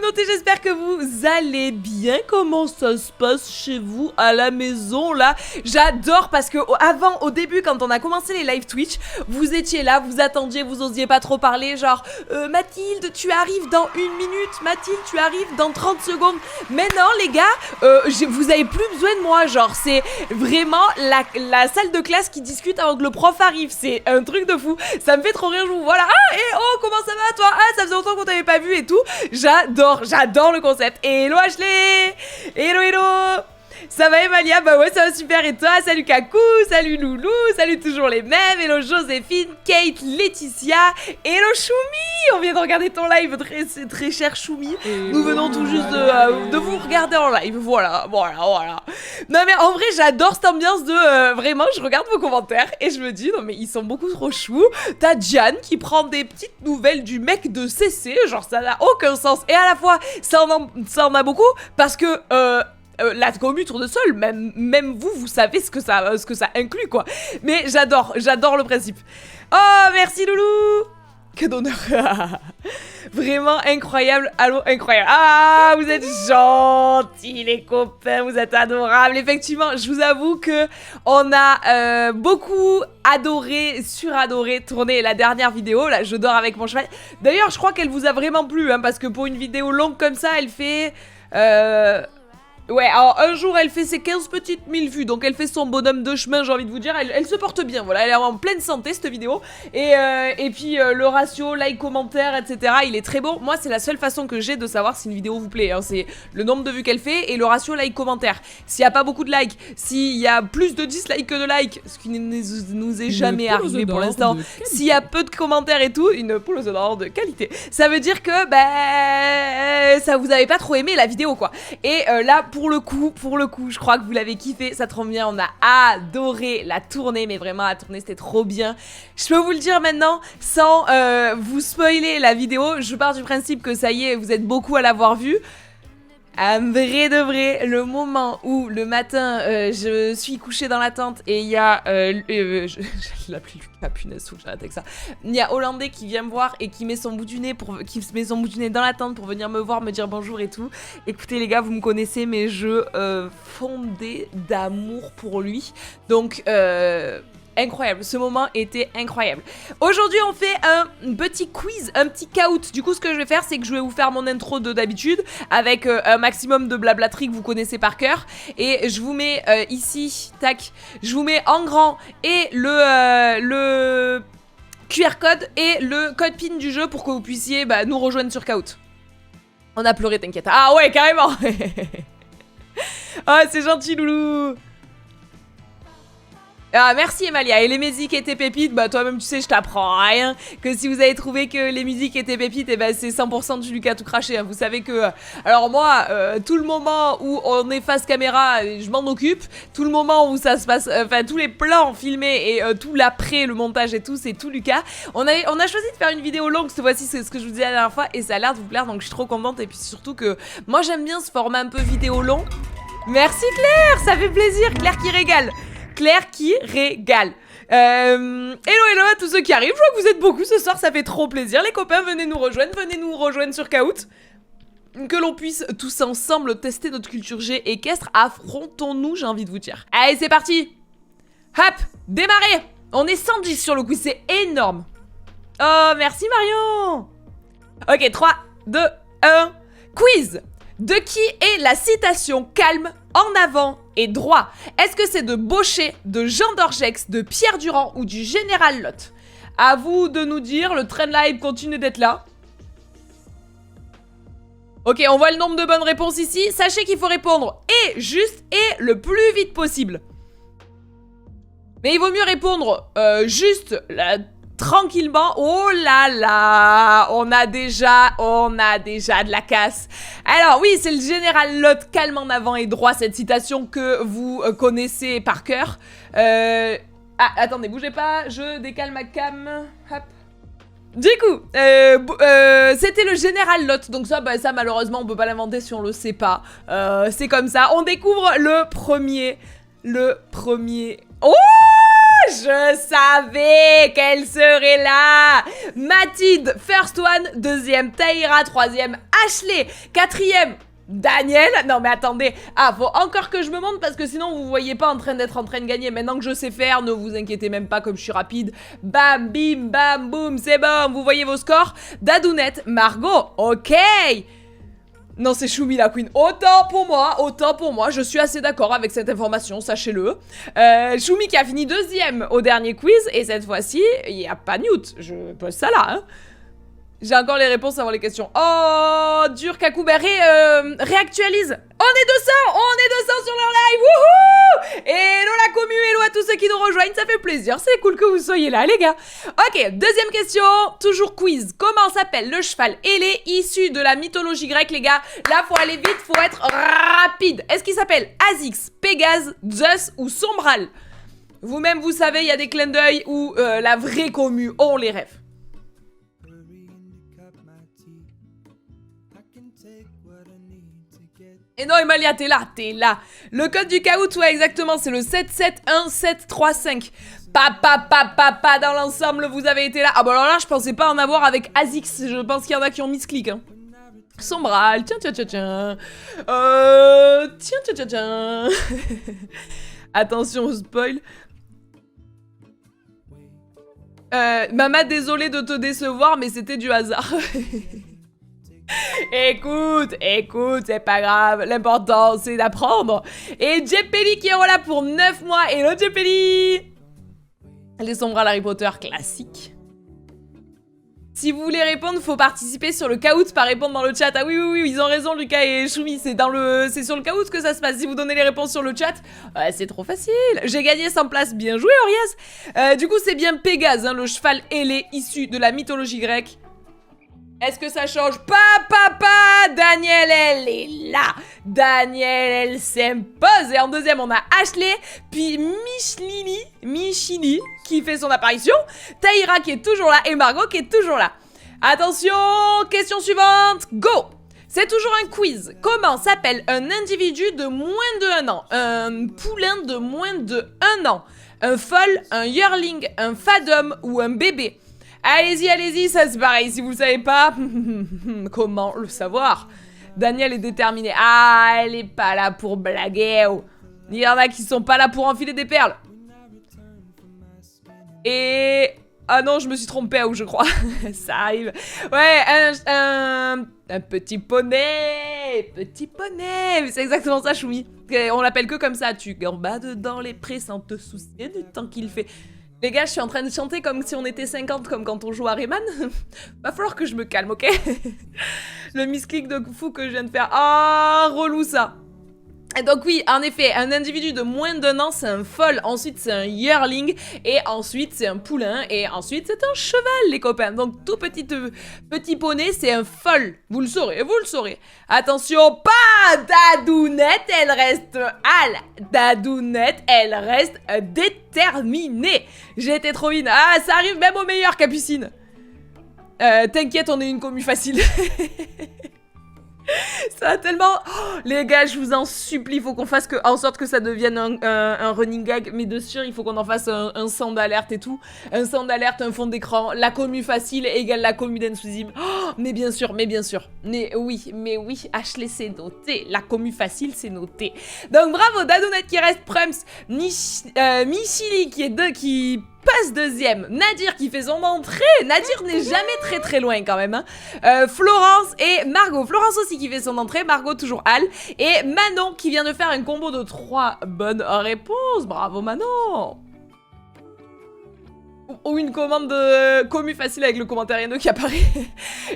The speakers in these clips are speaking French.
communauté, j'espère que vous allez bien. Comment ça se passe chez vous à la maison là? J'adore parce que avant, au début, quand on a commencé les live Twitch, vous étiez là, vous attendiez, vous osiez pas trop parler, genre Mathilde, tu arrives dans 1 minute, Mathilde, tu arrives dans 30 secondes. Maintenant les gars, vous avez plus besoin de moi, genre c'est vraiment la salle de classe qui discute avant que le prof arrive, c'est un truc de fou. Ça me fait trop rire, je vous voilà. Ah, et oh, comment ça va toi? Ah, ça faisait longtemps qu'on t'avait pas vu et tout. J'adore le concept. Hello Ashley. Hello hello. Ça va Emalia? Bah ouais, ça va super. Et toi? Salut Kakou, salut Loulou, salut toujours les mêmes. Hello Joséphine, Kate, Laetitia. Hello Choumi. On vient de regarder ton live, très cher Choumi. Nous venons tout juste de vous regarder en live. Voilà. Non mais en vrai, j'adore cette ambiance de... vraiment, je regarde vos commentaires et je me dis, non mais ils sont beaucoup trop choux. T'as Diane qui prend des petites nouvelles du mec de CC. Genre, ça n'a aucun sens. Et à la fois, ça en a beaucoup parce que... la commu tourne de seul, même vous savez ce que ça inclut quoi. Mais j'adore le principe. Oh merci Loulou. Que d'honneur. Vraiment incroyable. Allô, incroyable. Ah, vous êtes gentils les copains, vous êtes adorables. Effectivement, je vous avoue que on a beaucoup adoré, suradoré tourner la dernière vidéo. Là, je dors avec mon cheval. D'ailleurs, je crois qu'elle vous a vraiment plu, hein, parce que pour une vidéo longue comme ça, elle fait... Ouais, alors un jour elle fait ses 15 petites 1000 vues, donc elle fait son bonhomme de chemin, j'ai envie de vous dire, elle se porte bien, voilà, elle est en pleine santé cette vidéo, et puis le ratio, like, commentaire, etc., il est très bon. Moi c'est la seule façon que j'ai de savoir si une vidéo vous plaît, hein, c'est le nombre de vues qu'elle fait et le ratio like, commentaire. S'il n'y a pas beaucoup de likes, s'il y a plus de dislikes que de likes, ce qui ne nous est jamais arrivé pour l'instant, s'il y a peu de commentaires et tout, une poule aux œufs de qualité, ça veut dire que, bah, ça vous avez pas trop aimé la vidéo quoi, et là, pour le coup, je crois que vous l'avez kiffé, ça tombe bien, on a adoré la tournée, mais vraiment la tournée c'était trop bien. Je peux vous le dire maintenant, sans vous spoiler la vidéo, je pars du principe que ça y est, vous êtes beaucoup à l'avoir vue. Un vrai de vrai, le moment où le matin je suis couchée dans la tente et il y a je l'appelle Lucas, punaise, faut que j'arrête avec ça. Il y a Hollandais qui vient me voir et qui met son bout du nez dans la tente pour venir me voir, me dire bonjour et tout. Écoutez les gars, vous me connaissez, mais je fondais d'amour pour lui. Donc incroyable, ce moment était incroyable. Aujourd'hui on fait un petit quiz, un petit count. Du coup ce que je vais faire c'est que je vais vous faire mon intro de d'habitude avec un maximum de blablaterie que vous connaissez par cœur. Et je vous mets ici, tac, je vous mets en grand et le QR code et le code PIN du jeu pour que vous puissiez nous rejoindre sur Kahoot. On a pleuré, t'inquiète. Ah ouais carrément. Ah c'est gentil Loulou. Ah merci Emalia, et les musiques étaient pépites, bah toi-même tu sais je t'apprends rien, que si vous avez trouvé que les musiques étaient pépites, et bah c'est 100% du Lucas tout craché, hein. Vous savez que, alors moi, tout le moment où on est face caméra, je m'en occupe, tout le moment où ça se passe, enfin tous les plans filmés et tout l'après, le montage et tout, c'est tout Lucas. On a choisi de faire une vidéo longue cette fois-ci, c'est ce que je vous disais la dernière fois, et ça a l'air de vous plaire, donc je suis trop contente, et puis surtout que moi j'aime bien ce format un peu vidéo long. Merci Claire, ça fait plaisir, Claire qui régale. Claire qui régale. Hello à tous ceux qui arrivent, je vois que vous êtes beaucoup ce soir, ça fait trop plaisir. Les copains, venez nous rejoindre sur Kahoot. Que l'on puisse tous ensemble tester notre culture G équestre. Affrontons-nous, j'ai envie de vous dire. Allez, c'est parti. Hop, démarrez. On est 110 sur le quiz, c'est énorme. Oh, merci Marion. Ok, 3, 2, 1, quiz. De qui est la citation calme, en avant et droit? Est-ce que c'est de Baucher, de Jean d'Orgex, de Pierre Durand ou du Général Lot? À vous de nous dire, le trend live continue d'être là. Ok, on voit le nombre de bonnes réponses ici. Sachez qu'il faut répondre et juste et le plus vite possible. Mais il vaut mieux répondre juste... tranquillement. Oh là là, on a déjà de la casse. Alors oui, c'est le Général Lot, calme en avant et droit, cette citation que vous connaissez par cœur. Ah, attendez, bougez pas, je décale ma cam. Hop. Du coup, c'était le Général Lot, donc ça malheureusement on peut pas l'inventer si on le sait pas. C'est comme ça, on découvre le premier... Oh, Je savais qu'elle serait là. Mathilde, first one. Deuxième, Taïra. Troisième, Ashley. Quatrième, Daniel. Non mais attendez. Ah, faut encore que je me montre parce que sinon vous voyez pas en train d'être en train de gagner. Maintenant que je sais faire, ne vous inquiétez même pas comme je suis rapide. Bam, bim, bam, boum, c'est bon. Vous voyez vos scores. Dadounette, Margot. Ok. Non, c'est Choumi la queen. Autant pour moi, je suis assez d'accord avec cette information, sachez-le. Choumi qui a fini deuxième au dernier quiz, et cette fois-ci, il n'y a pas Newt. Je pose ça là, hein. J'ai encore les réponses avant les questions. Oh, dur, Kakou, bah réactualise. On est 200 sur leur live, wouhou. Hello la commu, hello à tous ceux qui nous rejoignent, ça fait plaisir, c'est cool que vous soyez là les gars. Ok, deuxième question, toujours quiz. Comment s'appelle le cheval ailé issu de la mythologie grecque les gars? Là faut aller vite, faut être rapide. Est-ce qu'il s'appelle Azix, Pégase, Zeus ou Sombral? Vous-même vous savez, il y a des clins d'œil où la vraie commu, on les rêve. Et non, Emalia, t'es là. Le code du caout, ouais, exactement, c'est le 771735. Pas dans l'ensemble, vous avez été là. Ah bah alors là, je pensais pas en avoir avec Azix. Je pense qu'il y en a qui ont mis ce clic, hein. Sombral, tiens. Tiens. Attention, spoil. Mama, désolé de te décevoir, mais c'était du hasard. Écoute, c'est pas grave, l'important c'est d'apprendre. Et Jepeli qui est là pour 9 mois, hello Jepeli. Les Sombral Harry Potter classique. Si vous voulez répondre, faut participer sur le caout, pas répondre dans le chat. Ah oui, ils ont raison Lucas et Choumi, c'est sur le caout que ça se passe. Si vous donnez les réponses sur le chat, c'est trop facile. J'ai gagné 100 places, bien joué Orias. Du coup c'est bien Pégase, hein, le cheval ailé issu de la mythologie grecque. Est-ce que ça change? Pas. Daniel, elle est là. Daniel, elle s'impose. Et en deuxième, on a Ashley. Puis Michili qui fait son apparition. Taïra qui est toujours là. Et Margot qui est toujours là. Attention, question suivante. Go! C'est toujours un quiz. Comment s'appelle un individu de moins de 1 an? Un poulain de moins de 1 an? Un foal, un yearling, un fadum ou un bébé? Allez-y, ça c'est pareil, si vous le savez pas, comment le savoir? Daniel est déterminé. Ah, elle est pas là pour blaguer. Il y en a qui sont pas là pour enfiler des perles. Et... ah non, je me suis trompée, je crois. Ça arrive. Ouais, un petit poney. C'est exactement ça, Choumi. On l'appelle que comme ça. Tu gambades dans les prés sans te soucier du temps qu'il fait. Les gars, je suis en train de chanter comme si on était 50, comme quand on joue à Rayman. Va falloir que je me calme, ok? Le misclick de fou que je viens de faire. Ah, relou ça. Et donc oui, en effet, un individu de moins d'1 an, c'est un foal. Ensuite, c'est un yearling. Et ensuite, c'est un poulain. Et ensuite, c'est un cheval, les copains. Donc, tout petit poney, c'est un foal. Vous le saurez. Attention, pas Dadounette, elle reste Dadounette, elle reste déterminée. J'ai été trop vite. Ah, ça arrive même au meilleur, Capucine. T'inquiète, on est une commu facile. Ça va tellement... Oh, les gars, je vous en supplie, faut qu'on fasse en sorte que ça devienne un running gag. Mais de sûr, il faut qu'on en fasse un sound d'alerte et tout. Un sound d'alerte, un fond d'écran. La commu facile égale la commu d'Ensuzim. Oh, mais bien sûr. Mais oui, Ashley, c'est noté. La commu facile, c'est noté. Donc bravo, Dadounette qui reste Prums. Michili qui passe deuxième. Nadir qui fait son entrée. Nadir n'est jamais très loin quand même, hein. Florence et Margot. Florence aussi qui fait son entrée. Margot toujours Al. Et Manon qui vient de faire un combo de 3 bonnes réponses. Bravo Manon. Ou une commande de commu facile avec le commentaire haineux qui apparaît.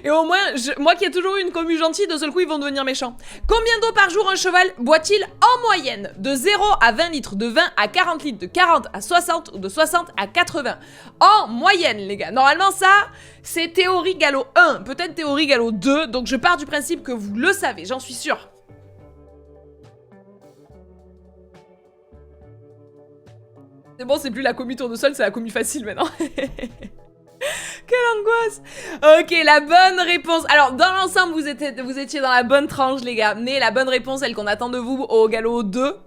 Et au moins, moi qui ai toujours eu une commu gentille, de seul coup ils vont devenir méchants. Combien d'eau par jour un cheval boit-il en moyenne? De 0 à 20 litres, de 20 à 40 litres, de 40 à 60 ou de 60 à 80. En moyenne les gars. Normalement ça, c'est théorie galop 1, peut-être théorie galop 2. Donc je pars du principe que vous le savez, j'en suis sûre. C'est bon, c'est plus la commu tour de sol, c'est la commu facile maintenant. Quelle angoisse. Ok, la bonne réponse. Alors, dans l'ensemble, vous étiez dans la bonne tranche, les gars. Mais la bonne réponse, celle qu'on attend de vous au galop 2,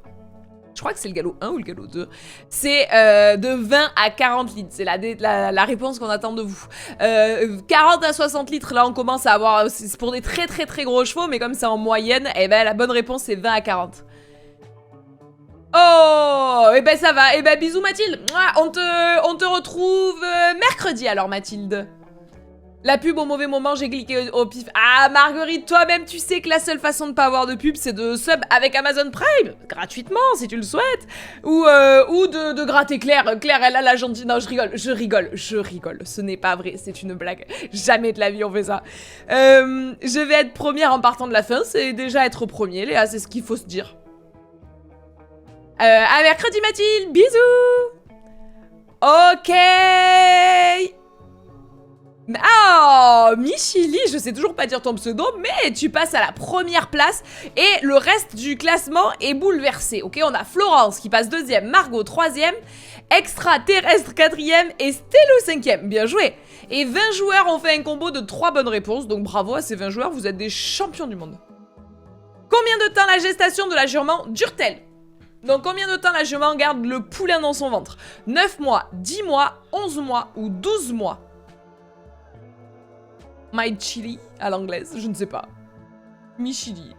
je crois que c'est le galop 1 ou le galop 2, c'est de 20 à 40 litres. C'est la réponse qu'on attend de vous. 40 à 60 litres, là on commence à avoir, c'est pour des très très très gros chevaux, mais comme c'est en moyenne, eh ben la bonne réponse c'est 20 à 40. Oh, et ben ça va, et ben bisous Mathilde. On te retrouve mercredi alors Mathilde. La pub au mauvais moment, j'ai cliqué au pif. Ah Marguerite, toi-même tu sais que la seule façon de pas avoir de pub, c'est de sub avec Amazon Prime, gratuitement si tu le souhaites, ou de gratter Claire. Claire, elle a la gentille. Non, je rigole. Ce n'est pas vrai, c'est une blague. Jamais de la vie on fait ça. Je vais être première en partant de la fin, c'est déjà être premier, Léa, c'est ce qu'il faut se dire. À mercredi Mathilde, bisous. Ok. Oh, Michili, je sais toujours pas dire ton pseudo, mais tu passes à la première place et le reste du classement est bouleversé. Ok, on a Florence qui passe 2e, Margot 3e, Extraterrestre 4e et Stello 5e. Bien joué. Et 20 joueurs ont fait un combo de 3 bonnes réponses, donc bravo à ces 20 joueurs, vous êtes des champions du monde. Combien de temps la gestation de la jument dure-t-elle? Donc combien de temps la jument garde le poulain dans son ventre? 9 mois, 10 mois, 11 mois ou 12 mois? My chili à l'anglaise, je ne sais pas. Michili.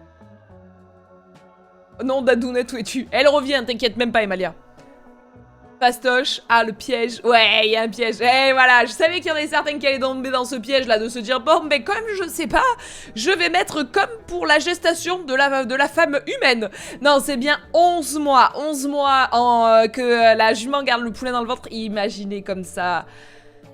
Non, Dadounette, où es-tu? Elle revient, t'inquiète même pas, Emalia. Fastoche, ah le piège. Ouais, il y a un piège. Eh voilà, je savais qu'il y en avait certaines qui allaient tomber dans ce piège là de se dire bon, mais comme je sais pas, je vais mettre comme pour la gestation de la femme humaine. Non, c'est bien 11 mois. 11 mois que la jument garde le poulet dans le ventre. Imaginez comme ça.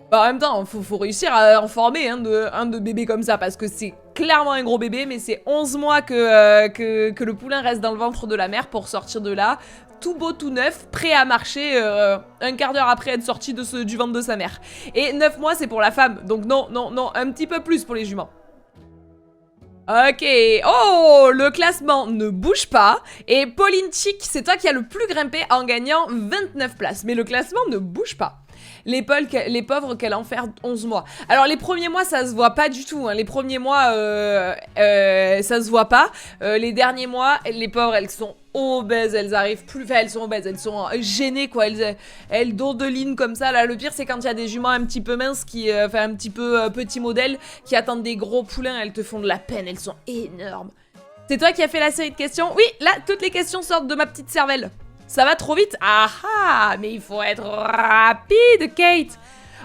Bah, en même temps, faut réussir à en former un de bébé comme ça, parce que c'est clairement un gros bébé, mais c'est 11 mois que le poulain reste dans le ventre de la mère pour sortir de là, tout beau, tout neuf, prêt à marcher un quart d'heure après être sorti du ventre de sa mère. Et 9 mois, c'est pour la femme, donc non, un petit peu plus pour les juments. Ok, oh, le classement ne bouge pas, et Pauline Chic, c'est toi qui as le plus grimpé en gagnant 29 places, mais le classement ne bouge pas. Les pauvres qu'elle enferme 11 mois. Alors les premiers mois ça se voit pas du tout, hein. Les premiers mois ça se voit pas. Les derniers mois, les pauvres elles sont obèses, elles arrivent plus, enfin elles sont obèses, elles sont gênées quoi, elles dodelinent comme ça. Là le pire c'est quand il y a des juments un petit peu minces qui, enfin un petit peu petit modèle, qui attendent des gros poulains, elles te font de la peine, elles sont énormes. C'est toi qui as fait la série de questions? Oui, là toutes les questions sortent de ma petite cervelle. Ça va trop vite? Ah ah, mais il faut être rapide, Kate.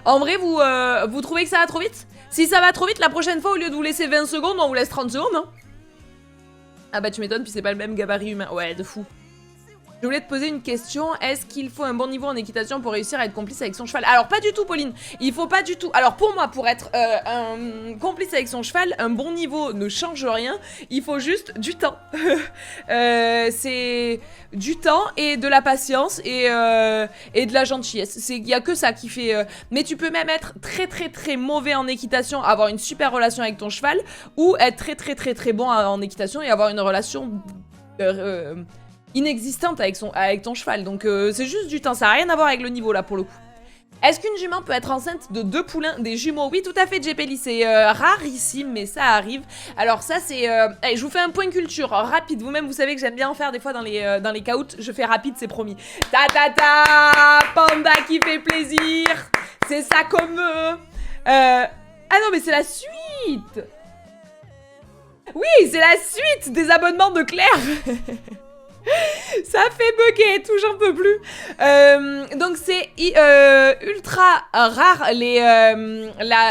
En vrai, vous trouvez que ça va trop vite? Si ça va trop vite, la prochaine fois, au lieu de vous laisser 20 secondes, on vous laisse 30 secondes, hein. Ah bah tu m'étonnes, puis c'est pas le même gabarit humain. Ouais, de fou. Je voulais te poser une question, est-ce qu'il faut un bon niveau en équitation pour réussir à être complice avec son cheval? Alors pas du tout Pauline, il faut pas du tout. Alors pour moi, pour être un complice avec son cheval, un bon niveau ne change rien, il faut juste du temps. C'est du temps et de la patience et de la gentillesse. Il y a que ça qui fait... Mais tu peux même être très très très mauvais en équitation, avoir une super relation avec ton cheval, ou être très très très très bon en équitation et avoir une relation... inexistante avec ton cheval, donc c'est juste du temps, ça n'a rien à voir avec le niveau là pour le coup. Est-ce qu'une jument peut être enceinte de 2 poulains, des jumeaux? Oui, tout à fait, JPL, c'est rarissime, mais ça arrive. Alors ça c'est... Allez, je vous fais un point culture, rapide, vous-même vous savez que j'aime bien en faire des fois dans les caouts, je fais rapide, c'est promis. Ta ta ta, panda qui fait plaisir, c'est ça comme... Ah non mais c'est la suite. Oui, c'est la suite des abonnements de Claire. Ça fait bugger, tout j'en peux plus. Donc c'est ultra rare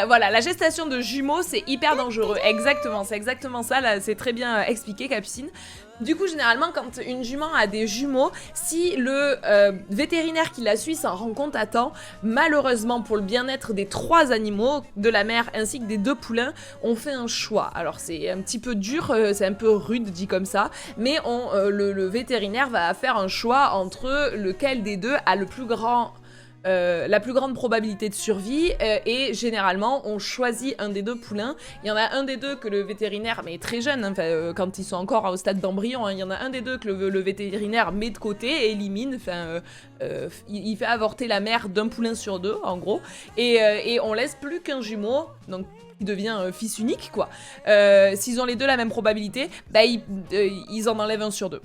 voilà, la gestation de jumeaux c'est hyper dangereux. Exactement, c'est exactement ça, là c'est très bien expliqué Capucine. Du coup généralement quand une jument a des jumeaux, si le vétérinaire qui la suit s'en rend compte à temps, malheureusement pour le bien-être des 3 animaux, de la mère ainsi que des 2 poulains, on fait un choix. Alors c'est un petit peu dur, c'est un peu rude dit comme ça, mais le vétérinaire va faire un choix entre lequel des deux a le plus grand... la plus grande probabilité de survie et généralement on choisit un des 2 poulains. Il y en a un des 2 que le vétérinaire, mais très jeune, hein, quand ils sont encore au stade d'embryon, hein, il y en a un des 2 que le vétérinaire met de côté et élimine, il fait avorter la mère d'un poulain sur 2 en gros, et on laisse plus qu'un jumeau, donc qui devient fils unique quoi. S'ils ont les 2 la même probabilité, bah, ils en enlèvent un sur 2.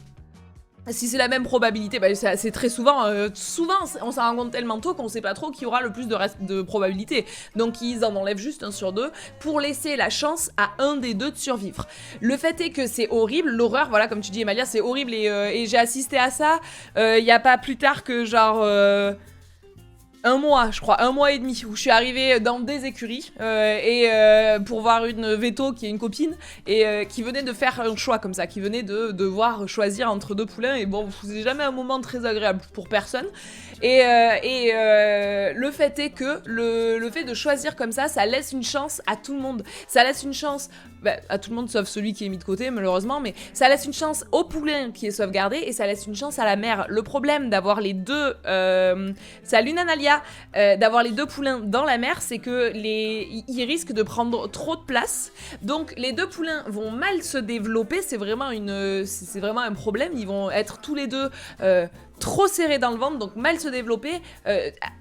Si c'est la même probabilité, bah c'est très souvent, souvent on s'en rend compte tellement tôt qu'on sait pas trop qui aura le plus de probabilité. Donc ils en enlèvent juste 1 sur 2 pour laisser la chance à un des deux de survivre. Le fait est que c'est horrible, l'horreur, voilà, comme tu dis Emalia, c'est horrible et j'ai assisté à ça il y a pas plus tard que genre... 1 mois, je crois, 1 mois et demi, où je suis arrivée dans des écuries pour voir une veto qui est une copine et qui venait de faire un choix comme ça, qui venait de devoir choisir entre 2 poulains et bon, c'est jamais un moment très agréable pour personne. Le fait est que le fait de choisir comme ça laisse une chance à tout le monde. Ça laisse une chance à tout le monde sauf celui qui est mis de côté malheureusement, mais ça laisse une chance au poulain qui est sauvegardé et ça laisse une chance à la mère. Le problème d'avoir les deux, salut Nanalia, d'avoir les 2 poulains dans la mer, c'est que ils risquent de prendre trop de place. Donc les 2 poulains vont mal se développer, c'est vraiment un problème. Ils vont être tous les deux trop serrés dans le ventre, donc mal se développer,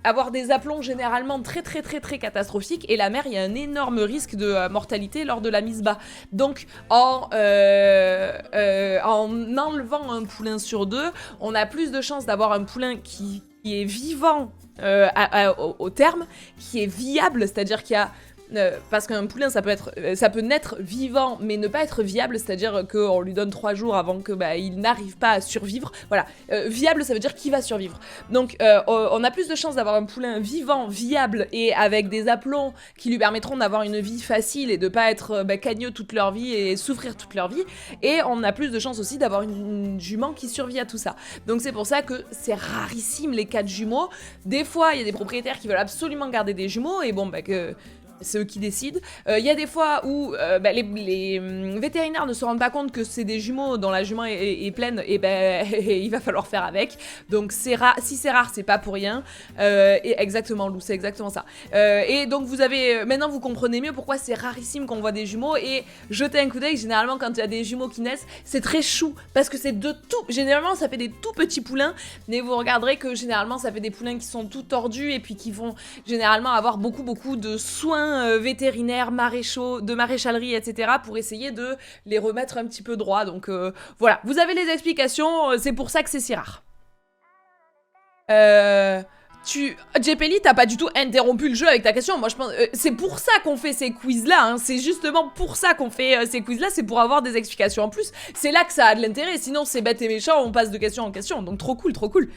avoir des aplombs généralement très catastrophiques, et la mère, il y a un énorme risque de mortalité lors de la mise bas. Donc en enlevant un poulain sur 2, on a plus de chances d'avoir un poulain qui est vivant au terme, qui est viable, c'est-à-dire qu'il y a parce qu'un poulain ça peut naître vivant mais ne pas être viable, c'est-à-dire qu'on lui donne 3 jours avant que il n'arrive pas à survivre. Voilà, viable ça veut dire qu'il va survivre. Donc on a plus de chances d'avoir un poulain vivant, viable et avec des aplombs qui lui permettront d'avoir une vie facile et de pas être cagneux toute leur vie et souffrir toute leur vie. Et on a plus de chances aussi d'avoir une jument qui survit à tout ça. Donc c'est pour ça que c'est rarissime les cas de jumeaux. Des fois il y a des propriétaires qui veulent absolument garder des jumeaux et bon que c'est eux qui décident. Il y a des fois où les vétérinaires ne se rendent pas compte que c'est des jumeaux dont la jument est pleine, et il va falloir faire avec. Donc c'est rare, si c'est rare, c'est pas pour rien. Et exactement, Lou, c'est exactement ça. Et donc maintenant vous comprenez mieux pourquoi c'est rarissime qu'on voit des jumeaux. Et jetez un coup d'œil, généralement quand il y a des jumeaux qui naissent, c'est très chou, parce que c'est généralement ça fait des tout petits poulains, mais vous regarderez que généralement ça fait des poulains qui sont tout tordus et puis qui vont généralement avoir beaucoup de soins vétérinaires, maréchaux, de maréchalerie, etc. pour essayer de les remettre un petit peu droit. Donc voilà, vous avez les explications, c'est pour ça que c'est si rare. Jepeli, t'as pas du tout interrompu le jeu avec ta question. Moi je pense, c'est pour ça qu'on fait ces quiz là, hein. C'est justement pour ça qu'on fait ces quiz là, c'est pour avoir des explications en plus. C'est là que ça a de l'intérêt, sinon c'est bête et méchant, on passe de question en question. Donc trop cool, trop cool.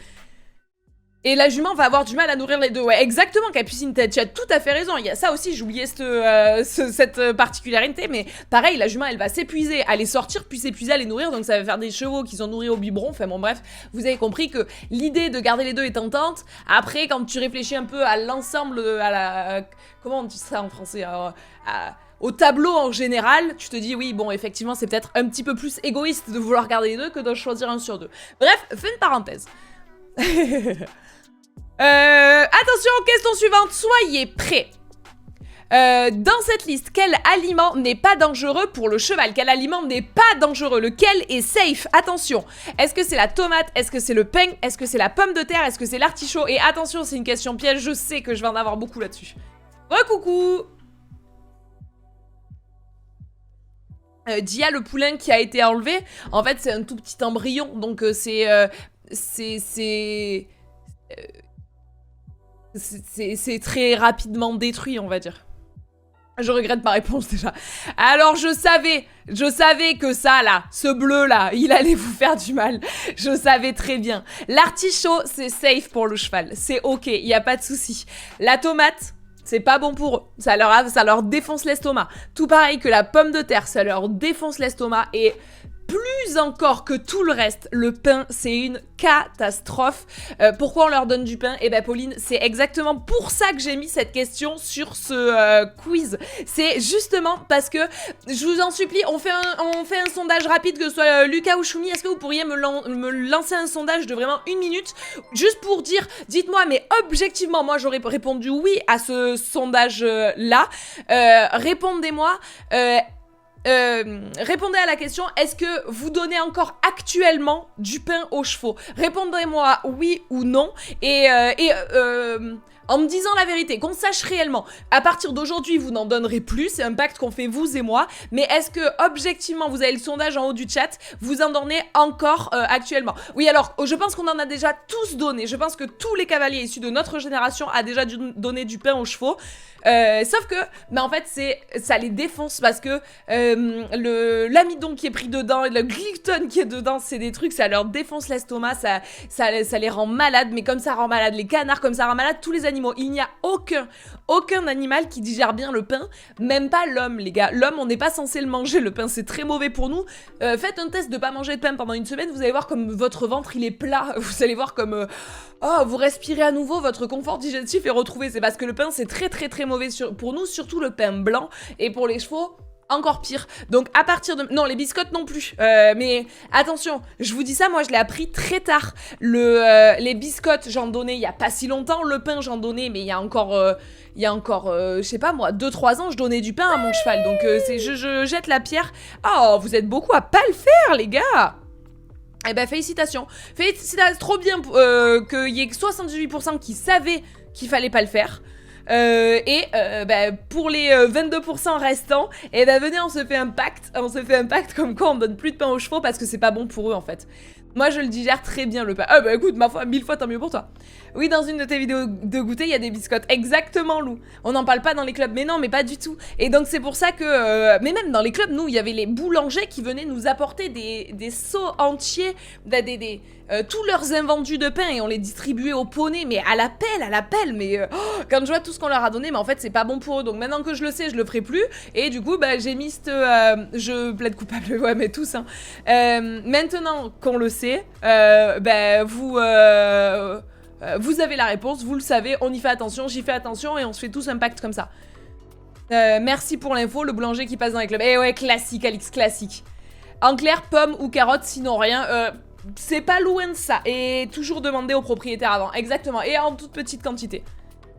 Et la jument va avoir du mal à nourrir les deux. Ouais, exactement, Capucine, tu as tout à fait raison. Il y a ça aussi, j'oubliais cette particularité. Mais pareil, la jument, elle va s'épuiser à les sortir, puis s'épuiser à les nourrir. Donc ça va faire des chevaux qui sont nourris au biberon. Enfin bon, bref, vous avez compris que l'idée de garder les deux est tentante. Après, quand tu réfléchis un peu à l'ensemble, comment on dit ça en français au tableau en général, tu te dis oui, bon, effectivement, c'est peut-être un petit peu plus égoïste de vouloir garder les deux que de choisir 1 sur 2. Bref, fin de parenthèse. Attention, question suivante, soyez prêts. Dans cette liste, quel aliment n'est pas dangereux pour le cheval? Quel aliment n'est pas dangereux? Lequel est safe? Attention, est-ce que c'est la tomate? Est-ce que c'est le pain? Est-ce que c'est la pomme de terre? Est-ce que c'est l'artichaut? Et attention, c'est une question piège, je sais que je vais en avoir beaucoup là-dessus. Recoucou. Dia, le poulain qui a été enlevé, en fait c'est un tout petit embryon, donc c'est très rapidement détruit, on va dire. Je regrette ma réponse déjà. Alors je savais que ça là, ce bleu là, il allait vous faire du mal. Je savais très bien. L'artichaut, c'est safe pour le cheval, c'est ok, il y a pas de souci. La tomate, c'est pas bon pour eux, ça leur défonce l'estomac. Tout pareil que la pomme de terre, ça leur défonce l'estomac et... plus encore que tout le reste, le pain, c'est une catastrophe. Pourquoi on leur donne du pain? Eh ben Pauline, c'est exactement pour ça que j'ai mis cette question sur ce quiz. C'est justement parce que, je vous en supplie, on fait un sondage rapide, que ce soit Lucas ou Choumi. Est-ce que vous pourriez me lancer un sondage de vraiment 1 minute, juste pour dire, dites-moi, mais objectivement, moi j'aurais répondu oui à ce sondage-là. Répondez-moi... répondez à la question, est-ce que vous donnez encore actuellement du pain aux chevaux? Répondez-moi oui ou non. En me disant la vérité, qu'on sache réellement. À partir d'aujourd'hui, vous n'en donnerez plus. C'est un pacte qu'on fait vous et moi. Mais est-ce que, objectivement, vous avez le sondage en haut du chat, vous en donnez encore actuellement? Oui, alors, je pense qu'on en a déjà tous donné. Je pense que tous les cavaliers issus de notre génération a déjà donné du pain aux chevaux. Sauf que, en fait, ça les défonce parce que l'amidon qui est pris dedans et le gluten qui est dedans, c'est des trucs, ça leur défonce l'estomac, ça les rend malades. Mais comme ça rend malade les canards, comme ça rend malade tous les animaux. Il n'y a aucun animal qui digère bien le pain, même pas l'homme, les gars. L'homme, on n'est pas censé le manger, le pain, c'est très mauvais pour nous. Faites un test de pas manger de pain pendant une semaine, vous allez voir comme votre ventre, il est plat. Vous allez voir comme... vous respirez à nouveau, votre confort digestif est retrouvé. C'est parce que le pain, c'est très mauvais pour nous, surtout le pain blanc. Et pour les chevaux... encore pire. Donc à partir de... Non, les biscottes non plus. Mais attention, je vous dis ça, moi je l'ai appris très tard. Les biscottes, j'en donnais il y a pas si longtemps. Le pain, j'en donnais, mais il y a encore, je sais pas moi, 2-3 ans, je donnais du pain à mon cheval. Donc je jette la pierre. Oh, vous êtes beaucoup à pas le faire, les gars. Eh ben félicitations. Félicitations, trop bien qu'il y ait 78% qui savaient qu'il fallait pas le faire. Pour les 22% restants, venez, on se fait un pacte comme quoi on donne plus de pain aux chevaux parce que c'est pas bon pour eux en fait. Moi je le digère très bien le pain. Écoute, ma foi, 1000 fois tant mieux pour toi. Oui, dans une de tes vidéos de goûter, il y a des biscottes. Exactement, Lou. On n'en parle pas dans les clubs, mais non, mais pas du tout. Et donc c'est pour ça que... mais même dans les clubs, nous, il y avait les boulangers qui venaient nous apporter des seaux entiers, tous leurs invendus de pain et on les distribuait aux poneys, mais à la pelle, mais quand je vois tout ce qu'on leur a donné, mais en fait c'est pas bon pour eux. Donc maintenant que je le sais, je le ferai plus. Et du coup, j'ai mis je plaide coupable, ouais, mais tous, hein. Maintenant qu'on le sait, vous avez la réponse, vous le savez, on y fait attention, j'y fais attention et on se fait tous un pacte comme ça. Merci pour l'info, le boulanger qui passe dans les clubs. Eh ouais, classique, Alix, classique. En clair, pomme ou carotte, sinon rien. C'est pas loin de ça. Et toujours demander au propriétaire avant, exactement. Et en toute petite quantité.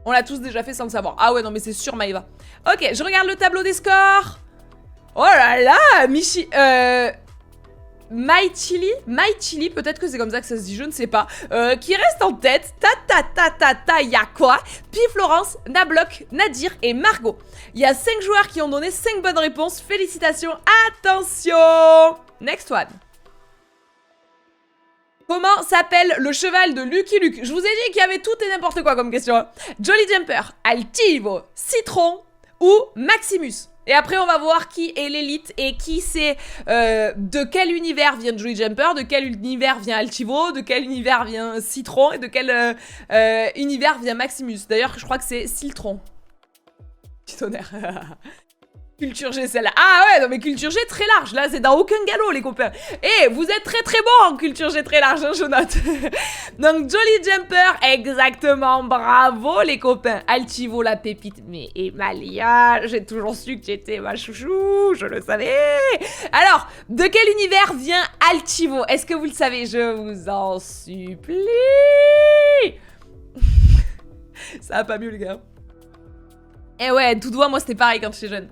On l'a tous déjà fait sans le savoir. Ah ouais, non mais c'est sûr, Maïva. Ok, je regarde le tableau des scores. Oh là là, My Chili, peut-être que c'est comme ça que ça se dit, je ne sais pas, qui reste en tête, y'a quoi? Puis Florence, Nablock, Nadir et Margot. Il y a 5 joueurs qui ont donné 5 bonnes réponses, félicitations, attention! Next one. Comment s'appelle le cheval de Lucky Luke? Je vous ai dit qu'il y avait tout et n'importe quoi comme question. Hein. Jolly Jumper, Altivo, Citron ou Maximus? Et après, on va voir qui est l'élite et qui c'est, de quel univers vient Jolly Jumper, de quel univers vient Altivo, de quel univers vient Citron et de quel univers vient Maximus. D'ailleurs, je crois que c'est Citron. Petit tonnerre. Culture G, celle-là. Ah ouais, non mais Culture G très large. Là, c'est dans aucun galop, les copains. Et vous êtes très bons en Culture G très large, hein, je note. Donc, Jolly Jumper, exactement. Bravo, les copains. Altivo, la pépite. Mais Emalia, j'ai toujours su que tu étais ma chouchou. Je le savais. Alors, de quel univers vient Altivo? Est-ce que vous le savez? Je vous en supplie. Ça va pas mieux, les gars. Eh ouais, tout doigt, moi, c'était pareil quand j'étais jeune.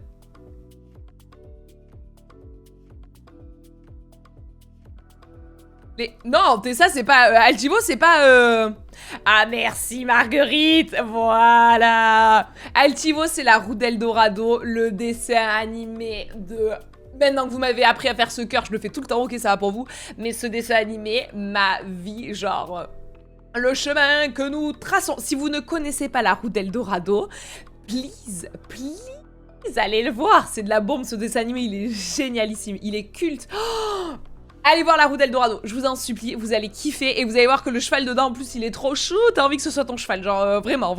Non, Tessa, c'est pas... Altivo, c'est pas... Ah, merci, Marguerite. Voilà. Altivo, c'est la roue d'Eldorado, le dessin animé de... Maintenant que vous m'avez appris à faire ce cœur, je le fais tout le temps, ok, ça va pour vous. Mais ce dessin animé, ma vie, genre... Le chemin que nous traçons. Si vous ne connaissez pas la roue d'Eldorado, please, allez le voir. C'est de la bombe, ce dessin animé, il est génialissime. Il est culte. Oh, allez voir la roue d'Eldorado, je vous en supplie, vous allez kiffer et vous allez voir que le cheval dedans en plus il est trop chou, t'as envie que ce soit ton cheval, genre vraiment.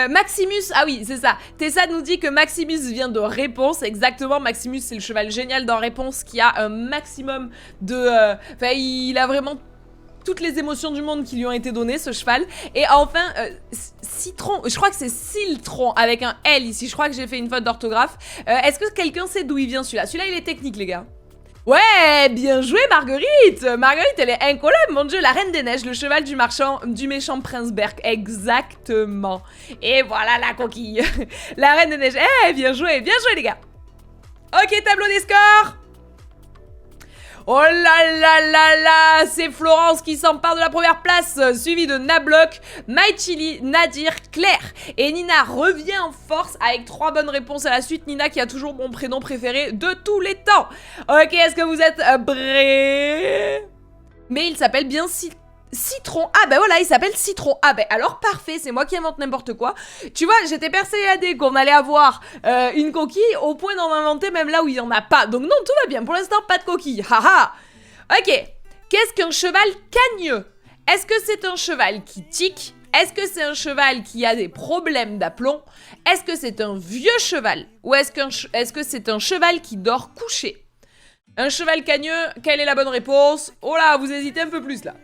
Maximus, ah oui c'est ça, Tessa nous dit que Maximus vient de Réponse, exactement, Maximus c'est le cheval génial dans Réponse qui a un maximum de... Enfin il a vraiment toutes les émotions du monde qui lui ont été données, ce cheval. Et enfin, Citron, je crois que c'est Citron avec un L ici, je crois que j'ai fait une faute d'orthographe. Est-ce que quelqu'un sait d'où il vient celui-là? Celui-là il est technique les gars. Ouais, bien joué Marguerite. Marguerite, elle est incollable, mon dieu, la reine des neiges, le cheval du méchant prince Berk, exactement. Et voilà la coquille, la reine des neiges. Eh, bien joué les gars. Ok, tableau des scores. Oh là là là là, c'est Florence qui s'empare de la première place, suivie de Nablock, MyChili, Nadir, Claire. Et Nina revient en force avec 3 bonnes réponses à la suite. Nina qui a toujours mon prénom préféré de tous les temps. Ok, est-ce que vous êtes prêts? Mais il s'appelle bien Citron. Ah ben voilà, il s'appelle Citron. Ah ben alors parfait, c'est moi qui invente n'importe quoi. Tu vois, j'étais persuadée qu'on allait avoir une coquille au point d'en inventer même là où il n'y en a pas. Donc non, tout va bien. Pour l'instant, pas de coquille. Haha. Ok. Qu'est-ce qu'un cheval cagneux? Est-ce que c'est un cheval qui tique? Est-ce que c'est un cheval qui a des problèmes d'aplomb? Est-ce que c'est un vieux cheval? Ou est-ce que c'est un cheval qui dort couché? Un cheval cagneux, quelle est la bonne réponse? Oh là, vous hésitez un peu plus là.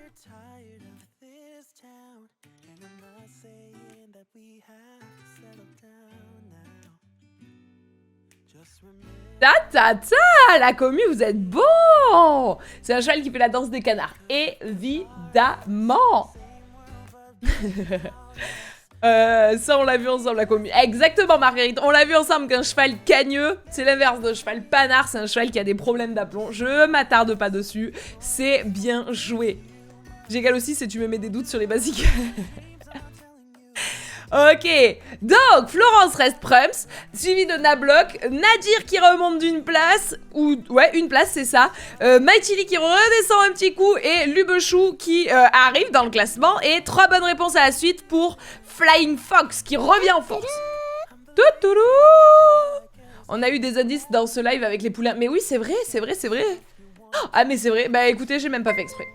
La commu, vous êtes bon. C'est un cheval qui fait la danse des canards, évidemment. Ça on l'a vu ensemble la commu. Exactement Marguerite, on l'a vu ensemble qu'un cheval cagneux, c'est l'inverse d'un cheval panard, c'est un cheval qui a des problèmes d'aplomb. Je m'attarde pas dessus, c'est bien joué. J'égale aussi si tu me mets des doutes sur les basiques. Ok, donc Florence reste Prums, suivi de Nablock, Nadir qui remonte d'une place, ou ouais une place c'est ça, MyChili qui redescend un petit coup et Lubechou qui arrive dans le classement et 3 bonnes réponses à la suite pour Flying Fox qui revient en force. Toutoulou. On a eu des indices dans ce live avec les poulains, mais oui c'est vrai, c'est vrai, c'est vrai. Ah mais c'est vrai, bah écoutez j'ai même pas fait exprès.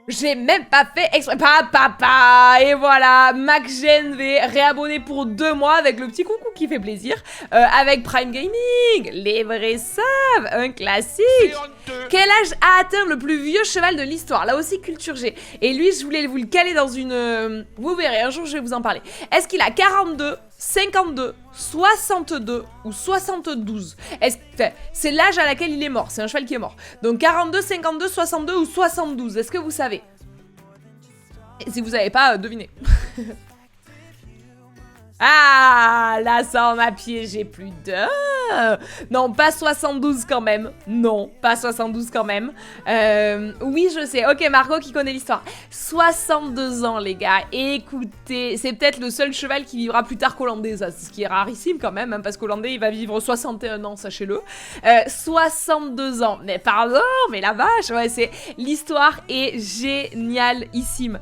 J'ai même pas fait exprès. Papa. Et voilà, Mac GNV réabonné pour 2 mois avec le petit coucou qui fait plaisir. Avec Prime Gaming, les vrais savent, un classique. Quel âge a atteint le plus vieux cheval de l'histoire? Là aussi culture G. Et lui, je voulais vous le caler dans une... Vous verrez, un jour je vais vous en parler. Est-ce qu'il a 42, 52, 62 ou 72? C'est l'âge à laquelle il est mort, c'est un cheval qui est mort. Donc 42, 52, 62 ou 72, est-ce que vous savez? Et si vous savez pas, devinez. Ah, là ça en a piégé plus d'un. Non, pas 72 quand même. Non, pas 72 quand même. Oui, je sais. Ok, Margot qui connaît l'histoire. 62 ans, les gars. Écoutez, c'est peut-être le seul cheval qui vivra plus tard qu'Hollandais. Ça, ce qui est rarissime quand même, hein, parce qu'Hollandais, il va vivre 61 ans, sachez-le. 62 ans. Mais pardon, mais la vache, ouais, c'est... L'histoire est génialissime.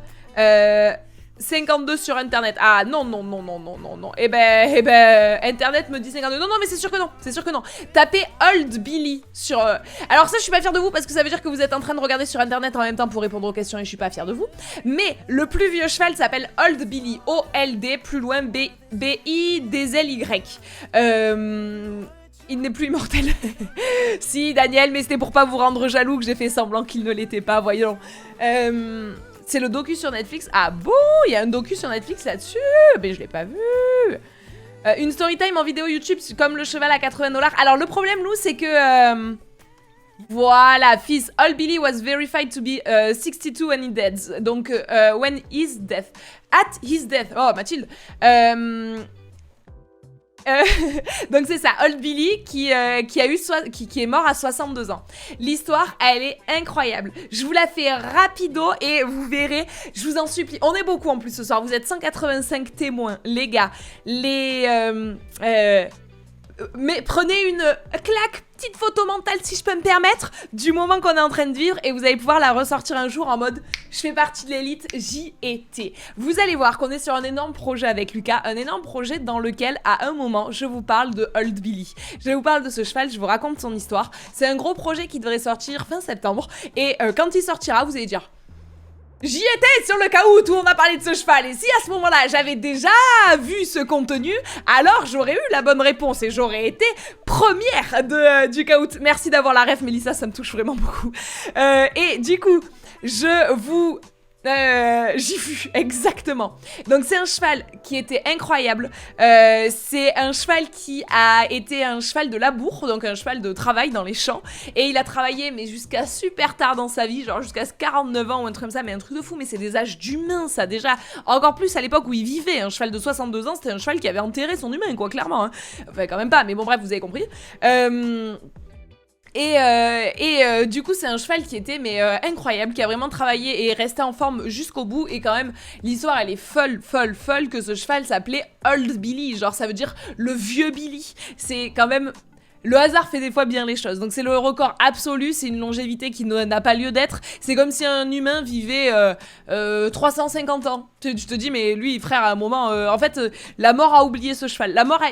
52 sur internet. Ah non, non, non, non, non, non, non. Eh ben, internet me dit 52. Non, non, mais c'est sûr que non, c'est sûr que non. Tapez Old Billy sur... Alors ça, je suis pas fière de vous parce que ça veut dire que vous êtes en train de regarder sur internet en même temps pour répondre aux questions et je suis pas fière de vous. Mais le plus vieux cheval s'appelle Old Billy. O-L-D, plus loin, B-I-D-L-Y. Il n'est plus immortel. Si, Daniel, mais c'était pour pas vous rendre jaloux que j'ai fait semblant qu'il ne l'était pas, voyons. C'est le docu sur Netflix. Ah bon, il y a un docu sur Netflix là-dessus. Mais je l'ai pas vu. Une story time en vidéo YouTube comme le cheval à 80 $. Alors le problème, Lou, c'est que... voilà, fils, Old Billy was verified to be 62 when he died. Donc, when his death. At his death. Oh, Mathilde. Donc c'est ça, Old Billy qui est mort à 62 ans. L'histoire, elle est incroyable. Je vous la fais rapido et vous verrez, je vous en supplie. On est beaucoup en plus ce soir, vous êtes 185 témoins, les gars. Mais prenez une claque, petite photo mentale si je peux me permettre, du moment qu'on est en train de vivre et vous allez pouvoir la ressortir un jour en mode je fais partie de l'élite, j'y étais. Vous allez voir qu'on est sur un énorme projet avec Lucas, un énorme projet dans lequel à un moment je vous parle de Old Billy. Je vous parle de ce cheval, je vous raconte son histoire. C'est un gros projet qui devrait sortir fin septembre et quand il sortira vous allez dire... J'y étais sur le cas où on a parlé de ce cheval et si à ce moment-là j'avais déjà vu ce contenu, alors j'aurais eu la bonne réponse et j'aurais été première du cas où. Merci d'avoir la ref Mélissa, ça me touche vraiment beaucoup. Et du coup, je vous... j'y fus, exactement. Donc c'est un cheval qui était incroyable. C'est un cheval qui a été un cheval de labour, donc un cheval de travail dans les champs. Et il a travaillé mais jusqu'à super tard dans sa vie, genre jusqu'à 49 ans ou un truc comme ça, mais un truc de fou. Mais c'est des âges d'humain ça déjà. Encore plus à l'époque où il vivait. Un cheval de 62 ans, c'était un cheval qui avait enterré son humain quoi, clairement. Hein. Enfin quand même pas, mais bon bref, vous avez compris. Du coup, c'est un cheval qui était incroyable, qui a vraiment travaillé et est resté en forme jusqu'au bout. Et quand même, l'histoire, elle est folle que ce cheval s'appelait Old Billy. Genre, ça veut dire le vieux Billy. C'est quand même... Le hasard fait des fois bien les choses. Donc c'est le record absolu, c'est une longévité qui n'a pas lieu d'être. C'est comme si un humain vivait 350 ans. Tu te dis, mais lui, frère, à un moment... en fait, la mort a oublié ce cheval. La mort,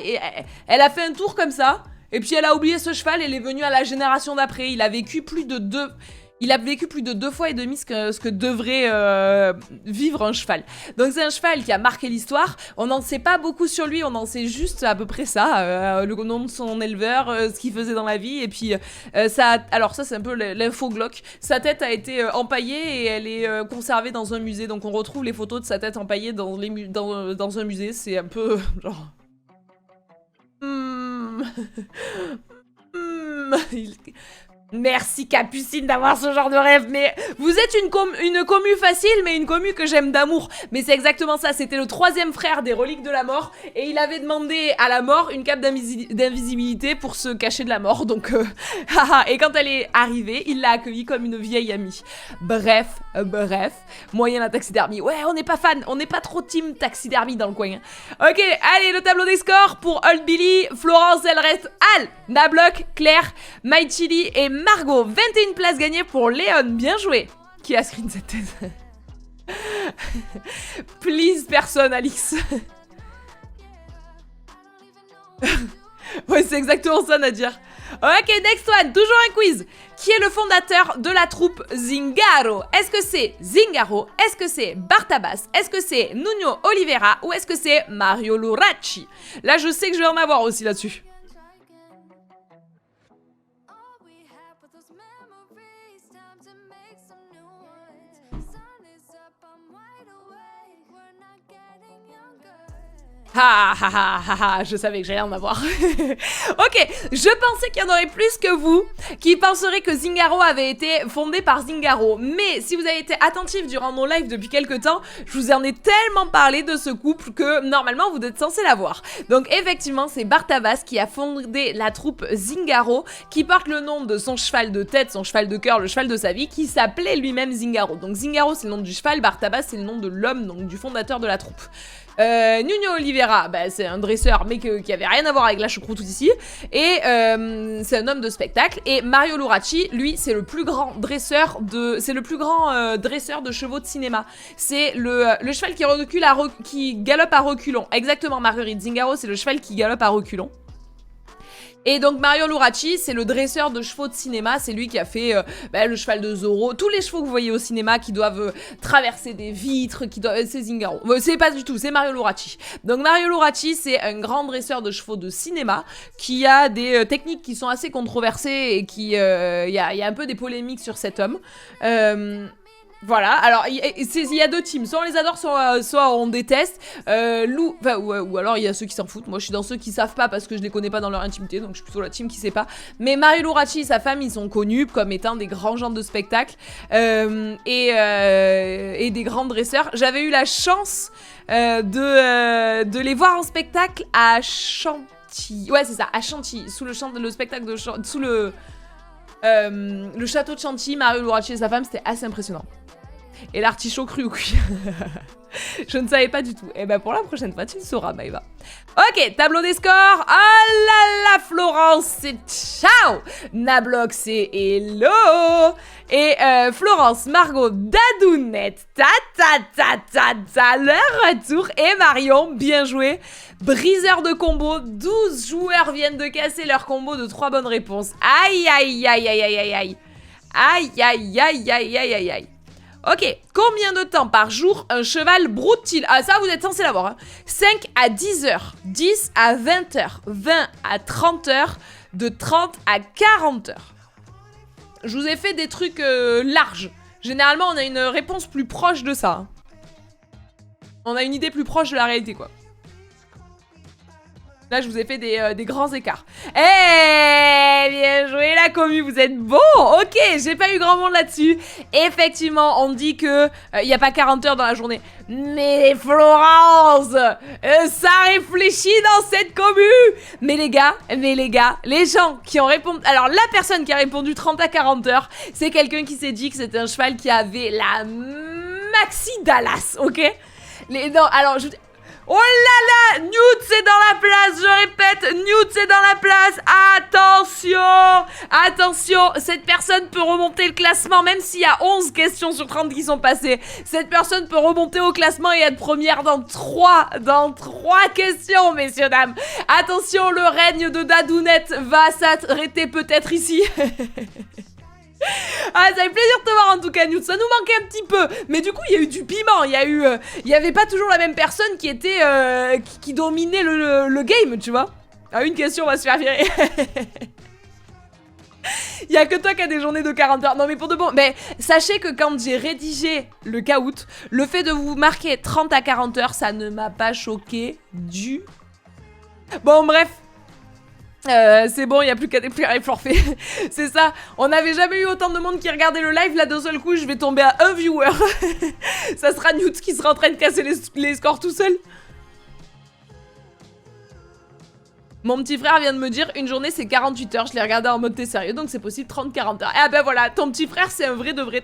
elle a fait un tour comme ça, et puis elle a oublié ce cheval, elle est venue à la génération d'après. Il a vécu plus de 2 fois et demi ce que devrait vivre un cheval. Donc c'est un cheval qui a marqué l'histoire. On n'en sait pas beaucoup sur lui, on en sait juste à peu près ça, le nom de son éleveur, ce qu'il faisait dans la vie. Et puis alors ça c'est un peu l'info glauque. Sa tête a été empaillée et elle est conservée dans un musée. Donc on retrouve les photos de sa tête empaillée dans un musée. C'est un peu genre... Merci Capucine d'avoir ce genre de rêve, mais vous êtes une commu facile, mais une commu que j'aime d'amour. Mais c'est exactement ça, c'était le 3e frère des reliques de la mort, et il avait demandé à la mort une cape d'invisibilité pour se cacher de la mort, donc et quand elle est arrivée, il l'a accueillie comme une vieille amie. Bref, moyen la taxidermie. Ouais, on n'est pas fan, on n'est pas trop team taxidermie dans le coin. Ok, allez, le tableau des scores pour Old Billy. Florence, elle reste Al, Nablock, Claire, My Chili et Margot. 21 places gagnées pour Léon, bien joué. Qui a screen cette thèse? Please, personne, Alix. Ouais, c'est exactement ça, Nadir. Ok, next one, toujours un quiz. Qui est le fondateur de la troupe Zingaro? Est-ce que c'est Zingaro? Est-ce que c'est Bartabas? Est-ce que c'est Nuno Oliveira? Ou est-ce que c'est Mario Luracci? Là, je sais que je vais en avoir aussi là-dessus. Je savais que j'allais en avoir. Ok, je pensais qu'il y en aurait plus que vous qui penseraient que Zingaro avait été fondé par Zingaro. Mais si vous avez été attentif durant mon live depuis quelques temps, je vous en ai tellement parlé de ce couple que normalement vous êtes censé l'avoir. Donc effectivement, c'est Bartabas qui a fondé la troupe Zingaro, qui porte le nom de son cheval de tête, son cheval de cœur, le cheval de sa vie, qui s'appelait lui-même Zingaro. Donc Zingaro c'est le nom du cheval, Bartabas c'est le nom de l'homme, donc du fondateur de la troupe. Nuno Oliveira, bah, c'est un dresseur mais qui avait rien à voir avec la choucroute ici, et c'est un homme de spectacle. Et Mario Luracci, lui, c'est le plus grand dresseur de chevaux de cinéma. C'est le cheval qui galope à reculons. Exactement, Marguerite. Zingaro, c'est le cheval qui galope à reculons. Et donc Mario Luracci, c'est le dresseur de chevaux de cinéma, c'est lui qui a fait le cheval de Zorro, tous les chevaux que vous voyez au cinéma qui doivent traverser des vitres, c'est Zingaro. C'est pas du tout, c'est Mario Luracci. Donc Mario Luracci, c'est un grand dresseur de chevaux de cinéma qui a des techniques qui sont assez controversées et qui... il y a un peu des polémiques sur cet homme. Voilà, alors il y a 2 teams, soit on les adore, soit on déteste. Ou alors il y a ceux qui s'en foutent. Moi je suis dans ceux qui savent pas parce que je les connais pas dans leur intimité, donc je suis plutôt la team qui sait pas. Mais Mario Luracci et sa femme, ils sont connus comme étant des grands gens de spectacle et des grands dresseurs. J'avais eu la chance de les voir en spectacle à Chantilly. Ouais c'est ça, à Chantilly, sous le spectacle de sous le château de Chantilly. Mario Luracci et sa femme, c'était assez impressionnant. Et l'artichaut cru au cuit. Je ne savais pas du tout. Et ben pour la prochaine fois, tu le sauras, Maëva. Ok, tableau des scores. Oh là là, Florence, c'est ciao. Nablock, c'est hello. Et Florence, Margot, Dadounette, leur retour. Et Marion, bien joué. Briseur de combo, 12 joueurs viennent de casser leur combo de 3 bonnes réponses. Aïe, aïe, aïe, aïe, aïe, aïe, aïe. Aïe, aïe, aïe, aïe, aïe, aïe, aïe. Ok, combien de temps par jour un cheval broute-t-il? Ah ça vous êtes censé l'avoir hein. 5 à 10 heures, 10 à 20 heures, 20 à 30 heures, de 30 à 40 heures. Je vous ai fait des trucs larges. Généralement on a une réponse plus proche de ça hein. On a une idée plus proche de la réalité quoi. Là je vous ai fait des grands écarts. Eh bien joué la commu, vous êtes bon. Ok, j'ai pas eu grand monde là-dessus. Effectivement, on dit que il y a pas 40 heures dans la journée. Mais Florence, ça réfléchit dans cette commu. Mais les gars, les gens qui ont répondu... Alors, la personne qui a répondu 30 à 40 heures, c'est quelqu'un qui s'est dit que c'était un cheval qui avait la maxi Dallas, ok? Non, alors, oh là là, Newt c'est dans la place, je répète, Newt c'est dans la place, attention, cette personne peut remonter le classement, même s'il y a 11 questions sur 30 qui sont passées, cette personne peut remonter au classement et être première dans 3 questions, messieurs, dames. Attention, le règne de Dadounette va s'arrêter peut-être ici. Ah, ça fait plaisir de te voir en tout cas, Newt. Ça nous manquait un petit peu, mais du coup il y a eu du piment. Il y avait pas toujours la même personne qui était qui dominait le game, tu vois. Ah, une question, on va se faire virer. Il y a que toi qui as des journées de 40 heures. Non mais pour de bon, mais sachez que quand j'ai rédigé le caout, le fait de vous marquer 30 à 40 heures, ça ne m'a pas choqué du... Bon bref. C'est bon, il n'y a plus qu'à déplier les forfaits. C'est ça, on n'avait jamais eu autant de monde qui regardait le live. Là d'un seul coup je vais tomber à un viewer. Ça sera Newt qui sera en train de casser les scores tout seul. Mon petit frère vient de me dire une journée c'est 48 heures. Je l'ai regardé en mode t'es sérieux, donc c'est possible 30-40 heures. Ah ben voilà, ton petit frère c'est un vrai de vrai.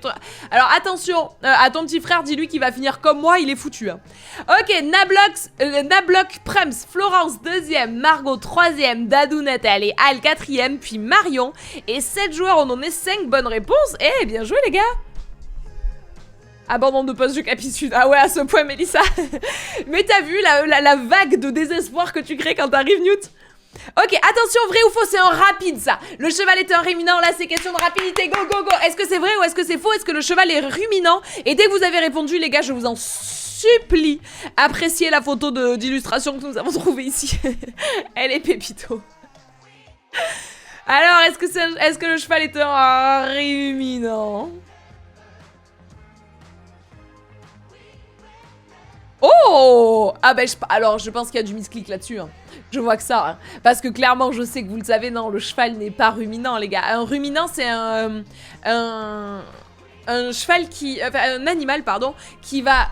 Alors attention à ton petit frère, dis-lui qu'il va finir comme moi, il est foutu hein. Ok, Nablock, Prems, Florence 2ème, Margot 3ème, Dadounette elle est Al 4ème, puis Marion. Et 7 joueurs ont donné 5 bonnes réponses. Eh bien joué les gars. Abandon de poste, je capitule. Ah ouais, à ce point, Mélissa. Mais t'as vu la vague de désespoir que tu crées quand t'arrives, Newt? Ok, attention, vrai ou faux, c'est en rapide ça. Le cheval est un ruminant, là c'est question de rapidité, go go go. Est-ce que c'est vrai ou est-ce que c'est faux? Est-ce que le cheval est ruminant? Et dès que vous avez répondu, les gars, je vous en supplie, appréciez la photo d'illustration que nous avons trouvée ici. Elle est pépito. Alors, est-ce que le cheval est un ruminant? Oh! Ah bah alors je pense qu'il y a du misclick là-dessus hein. Je vois que ça hein. Parce que clairement je sais que vous le savez, non, le cheval n'est pas ruminant les gars. Un ruminant c'est un cheval qui... Enfin un animal pardon, qui va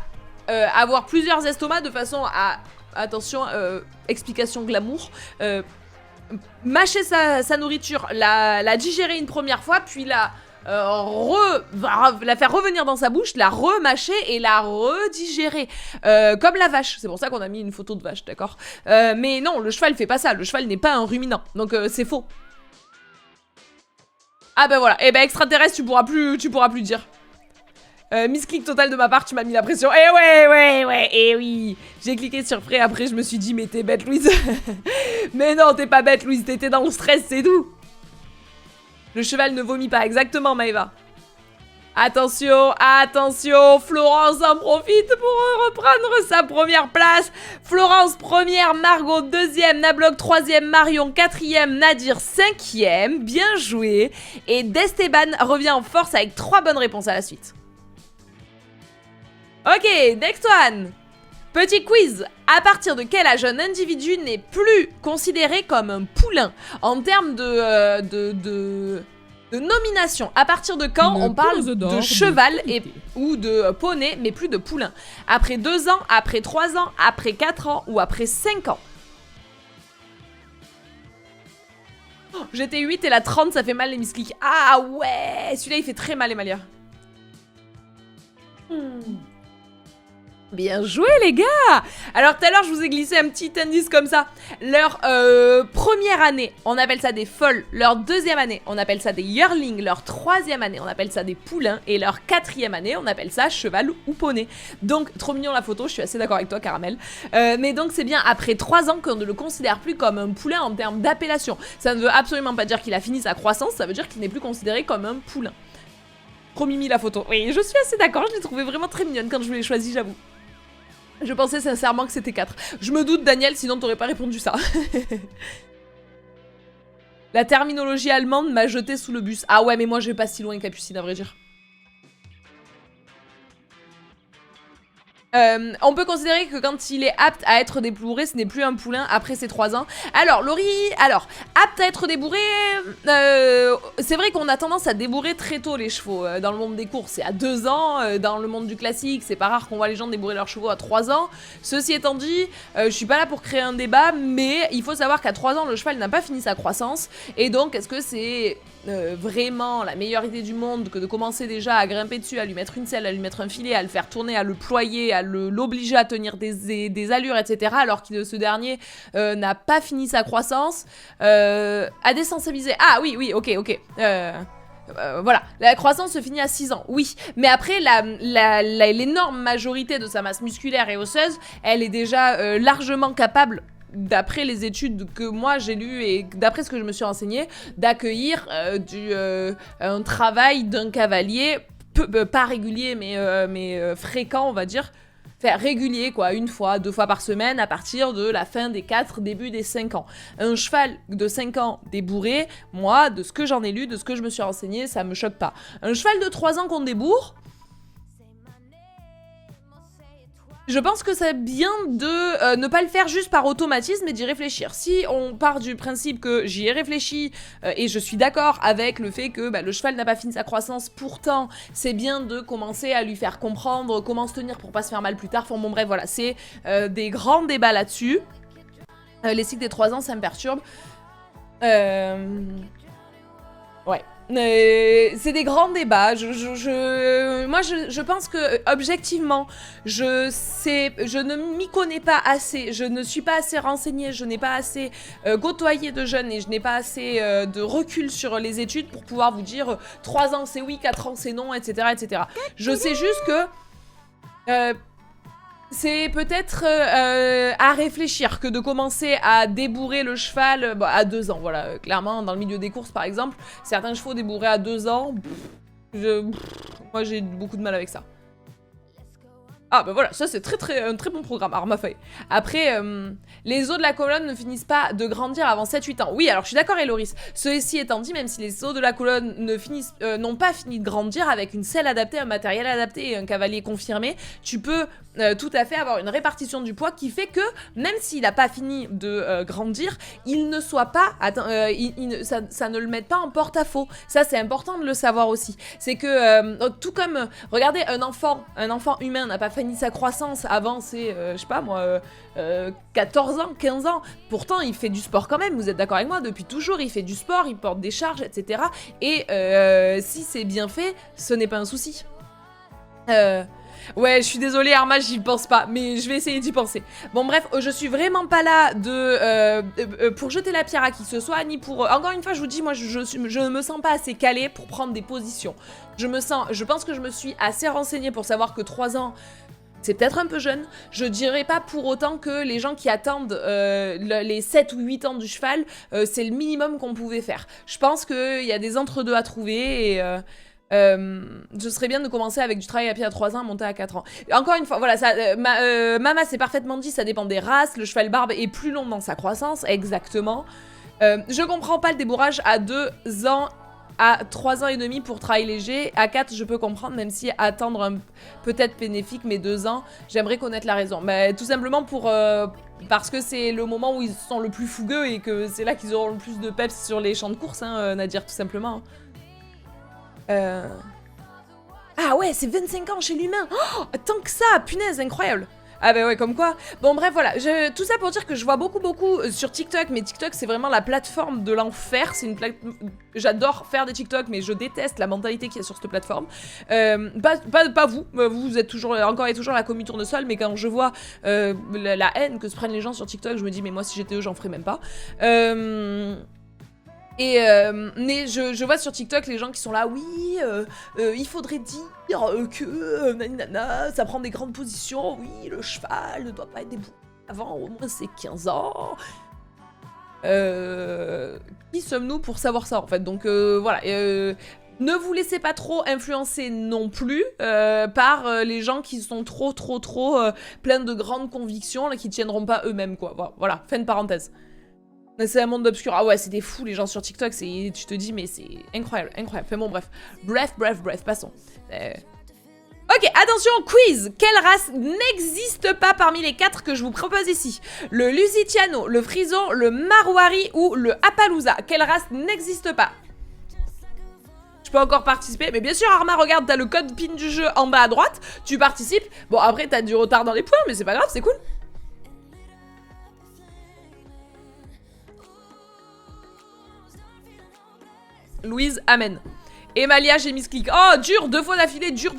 avoir plusieurs estomacs de façon à... Attention, explication glamour, mâcher sa nourriture, la digérer une première fois, puis la faire revenir dans sa bouche, la remâcher et la redigérer. Comme la vache. C'est pour ça qu'on a mis une photo de vache, d'accord? Mais non, le cheval fait pas ça. Le cheval n'est pas un ruminant. Donc c'est faux. Ah bah voilà. Et bah extraterrestre, tu pourras plus dire. Misclick total de ma part, tu m'as mis la pression. Eh ouais, eh oui. J'ai cliqué sur Frey, après je me suis dit mais t'es bête Louise. Mais non, t'es pas bête Louise, t'étais dans le stress, c'est tout. Le cheval ne vomit pas, exactement Maëva. Attention, Florence en profite pour reprendre sa première place. Florence première, Margot deuxième, Nablock troisième, Marion quatrième, Nadir cinquième. Bien joué. Et Desteban revient en force avec 3 bonnes réponses à la suite. Ok, next one. Petit quiz, à partir de quel âge un individu n'est plus considéré comme un poulain en termes de nomination? À partir de quand on parle de cheval ou de poney, mais plus de poulain? Après 2 ans, après 3 ans, après 4 ans ou après 5 ans? Oh, j'étais 8 et la 30, ça fait mal les misclics. Ah ouais, celui-là il fait très mal Emalia. Bien joué les gars. Alors tout à l'heure je vous ai glissé un petit indice comme ça. Leur première année, on appelle ça des foals. Leur deuxième année, on appelle ça des yearlings. Leur troisième année, on appelle ça des poulains. Et leur quatrième année, on appelle ça cheval ou poney. Donc trop mignon la photo, je suis assez d'accord avec toi Caramel. Mais donc c'est bien après 3 ans qu'on ne le considère plus comme un poulain en termes d'appellation. Ça ne veut absolument pas dire qu'il a fini sa croissance, ça veut dire qu'il n'est plus considéré comme un poulain. Trop mimi la photo. Oui, je suis assez d'accord, je l'ai trouvée vraiment très mignonne quand je l'ai choisie, j'avoue. Je pensais sincèrement que c'était 4. Je me doute, Daniel, sinon t'aurais pas répondu ça. La terminologie allemande m'a jeté sous le bus. Ah ouais, mais moi je vais pas si loin, Capucine, à vrai dire. On peut considérer que quand il est apte à être débourré, ce n'est plus un poulain après ses 3 ans. Alors, Laurie, apte à être débourré, c'est vrai qu'on a tendance à débourrer très tôt les chevaux dans le monde des courses. C'est à 2 ans, dans le monde du classique, c'est pas rare qu'on voit les gens débourrer leurs chevaux à 3 ans. Ceci étant dit, je suis pas là pour créer un débat, mais il faut savoir qu'à 3 ans, le cheval n'a pas fini sa croissance. Et donc, est-ce que c'est vraiment la meilleure idée du monde que de commencer déjà à grimper dessus, à lui mettre une selle, à lui mettre un filet, à le faire tourner, à le ployer, à l'obliger à tenir des allures, etc. alors que ce dernier n'a pas fini sa croissance, à désensibiliser. Ah oui, ok. Voilà, la croissance se finit à 6 ans, oui. Mais après, l'énorme majorité de sa masse musculaire et osseuse, elle est déjà largement capable, d'après les études que moi j'ai lues et d'après ce que je me suis renseignée, d'accueillir un travail d'un cavalier, pas régulier mais fréquent on va dire, enfin régulier quoi, 1 fois, 2 fois par semaine à partir de la fin des 4, début des 5 ans. Un cheval de 5 ans débourré, moi de ce que j'en ai lu, de ce que je me suis renseignée, ça me choque pas. Un cheval de 3 ans qu'on débourre, je pense que c'est bien de ne pas le faire juste par automatisme et d'y réfléchir. Si on part du principe que j'y ai réfléchi et je suis d'accord avec le fait que le cheval n'a pas fini sa croissance, pourtant c'est bien de commencer à lui faire comprendre comment se tenir pour pas se faire mal plus tard. Enfin bon bref voilà, c'est des grands débats là-dessus. Les cycles des 3 ans ça me perturbe. Ouais. C'est des grands débats. Moi, je pense que objectivement, je ne m'y connais pas assez. Je ne suis pas assez renseignée. Je n'ai pas assez côtoyé de jeunes et je n'ai pas assez de recul sur les études pour pouvoir vous dire 3 ans c'est oui, 4 ans c'est non, etc., etc. Je sais juste que c'est peut-être à réfléchir que de commencer à débourrer le cheval à 2 ans. Voilà, clairement, dans le milieu des courses, par exemple, certains chevaux débourrés à 2 ans, moi j'ai beaucoup de mal avec ça. Ah bah voilà, ça c'est un très bon programme, Armafeuille. Après, les os de la colonne ne finissent pas de grandir avant 7-8 ans. Oui, alors je suis d'accord Héloris. Ceci étant dit, même si les os de la colonne n'ont pas fini de grandir, avec une selle adaptée, un matériel adapté et un cavalier confirmé, tu peux tout à fait avoir une répartition du poids qui fait que, même s'il n'a pas fini de grandir, il ne soit pas, ça ne le mette pas en porte-à-faux. Ça c'est important de le savoir aussi. C'est que, tout comme, regardez, un enfant humain n'a pas fini sa croissance avant ses, je sais pas moi, 14 ans, 15 ans. Pourtant, il fait du sport quand même, vous êtes d'accord avec moi, depuis toujours, il fait du sport, il porte des charges, etc. Et si c'est bien fait, ce n'est pas un souci. Ouais, je suis désolée Arma, j'y pense pas, mais je vais essayer d'y penser. Bon bref, je suis vraiment pas là pour jeter la pierre à qui que ce soit, ni pour... Encore une fois, je vous dis, moi je ne me sens pas assez calée pour prendre des positions. Je pense que je me suis assez renseignée pour savoir que 3 ans... c'est peut-être un peu jeune. Je dirais pas pour autant que les gens qui attendent les 7 ou 8 ans du cheval, c'est le minimum qu'on pouvait faire. Je pense qu'il y a des entre-deux à trouver et... ce serait bien de commencer avec du travail à pied à 3 ans, monter à 4 ans. Encore une fois, voilà, Mama s'est parfaitement dit, ça dépend des races, le cheval barbe est plus long dans sa croissance, exactement. Je comprends pas le débourrage à 2 ans, à 3 ans et demi pour travail léger, à 4 je peux comprendre, même si attendre peut-être bénéfique, mais 2 ans, j'aimerais connaître la raison. Mais tout simplement parce que c'est le moment où ils sont le plus fougueux et que c'est là qu'ils auront le plus de peps sur les champs de course, hein, Nadir, tout simplement. Ah ouais, c'est 25 ans chez l'humain. Oh, tant que ça, punaise, incroyable. Ah bah ouais, comme quoi. Bon bref, voilà, tout ça pour dire que je vois beaucoup sur TikTok, mais TikTok c'est vraiment la plateforme de l'enfer. J'adore faire des TikTok, mais je déteste la mentalité qu'il y a sur cette plateforme. Pas vous, vous êtes toujours la commu tournesol, mais quand je vois la haine que se prennent les gens sur TikTok, je me dis mais moi si j'étais eux, j'en ferais même pas. Mais je vois sur TikTok les gens qui sont là, oui, il faudrait dire que nanana, ça prend des grandes positions, oui, le cheval ne doit pas être débourré avant au moins ses 15 ans. Qui sommes-nous pour savoir ça en fait? Donc voilà, ne vous laissez pas trop influencer non plus par les gens qui sont trop pleins de grandes convictions, là, qui tiendront pas eux-mêmes quoi. Voilà, fin de parenthèse. C'est un monde obscur. Ah ouais, c'est des fous les gens sur TikTok, tu te dis mais c'est incroyable. Enfin bon bref, passons. Ok, attention, quiz. Quelle race n'existe pas parmi les 4 que je vous propose ici? Le Lusitiano, le Frison, le Marouari ou le Appaloosa? Quelle race n'existe pas? Je peux encore participer. Mais bien sûr, Arma, regarde, t'as le code PIN du jeu en bas à droite. Tu participes. Bon, après, t'as du retard dans les points, mais c'est pas grave, c'est cool. Louise, amen. Emalia, j'ai mis ce clic. Oh, dur, 2 fois d'affilée, dur.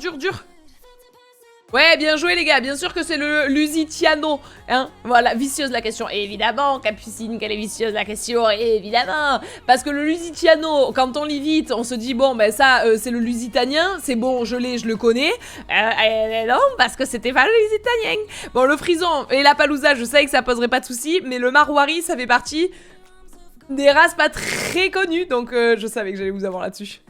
Ouais, bien joué les gars, bien sûr que c'est le Lusitiano, hein. Voilà, vicieuse la question. Et évidemment, Capucine, qu'elle est vicieuse la question, évidemment. Parce que le Lusitiano, quand on lit vite, on se dit, bon, ben ça, c'est le Lusitanien, c'est bon, je le connais. Non, parce que c'était pas le Lusitanien. Bon, le Frison et la Palouza, je savais que ça poserait pas de soucis, mais le Marouari, ça fait partie des races pas très connues, donc je savais que j'allais vous avoir là-dessus.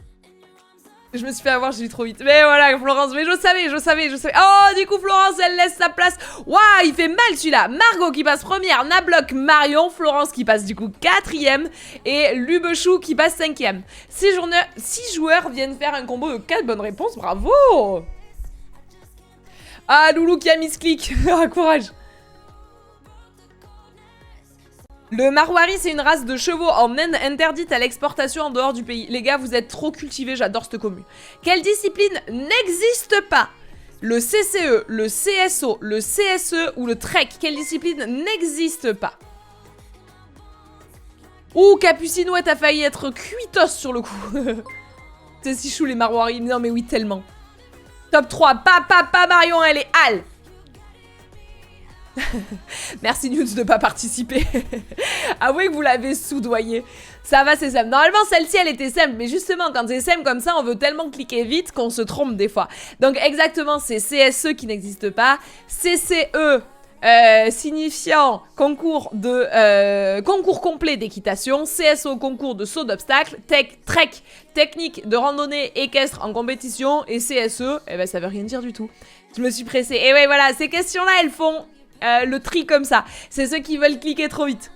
Je me suis fait avoir, j'ai lu trop vite. Mais voilà, Florence, mais je savais. Oh, du coup, Florence, elle laisse sa place. Waouh, il fait mal celui-là. Margot qui passe première, Nablock, Marion, Florence qui passe du coup 4ème et Lubechou qui passe 5ème. 6 joueurs viennent faire un combo de 4 bonnes réponses, bravo. Ah, Loulou qui a mis ce clic. Ah, courage. Le Marwari, c'est une race de chevaux en Inde interdite à l'exportation en dehors du pays. Les gars, vous êtes trop cultivés, j'adore cette commu. Quelle discipline n'existe pas? Le CCE, le CSO, le CSE ou le TREC? Quelle discipline n'existe pas? Ouh, Capucine, t'as failli être cuitos sur le coup. C'est si chou les Marwari. Non mais oui, tellement. Top 3, pas Marion, elle est Al. Merci Nudes de pas participer. Avouez que vous l'avez soudoyé. Ça va, c'est simple. Normalement, celle-ci, elle était simple. Mais justement, quand c'est simple comme ça, on veut tellement cliquer vite qu'on se trompe des fois. Donc exactement, c'est CSE qui n'existe pas. CCE, signifiant concours complet d'équitation. CSO, concours de saut d'obstacle. TREC, technique de randonnée équestre en compétition. Et CSE, eh ben ça veut rien dire du tout. Je me suis pressée. Et ouais, voilà, ces questions-là, elles font le tri comme ça. C'est ceux qui veulent cliquer trop vite.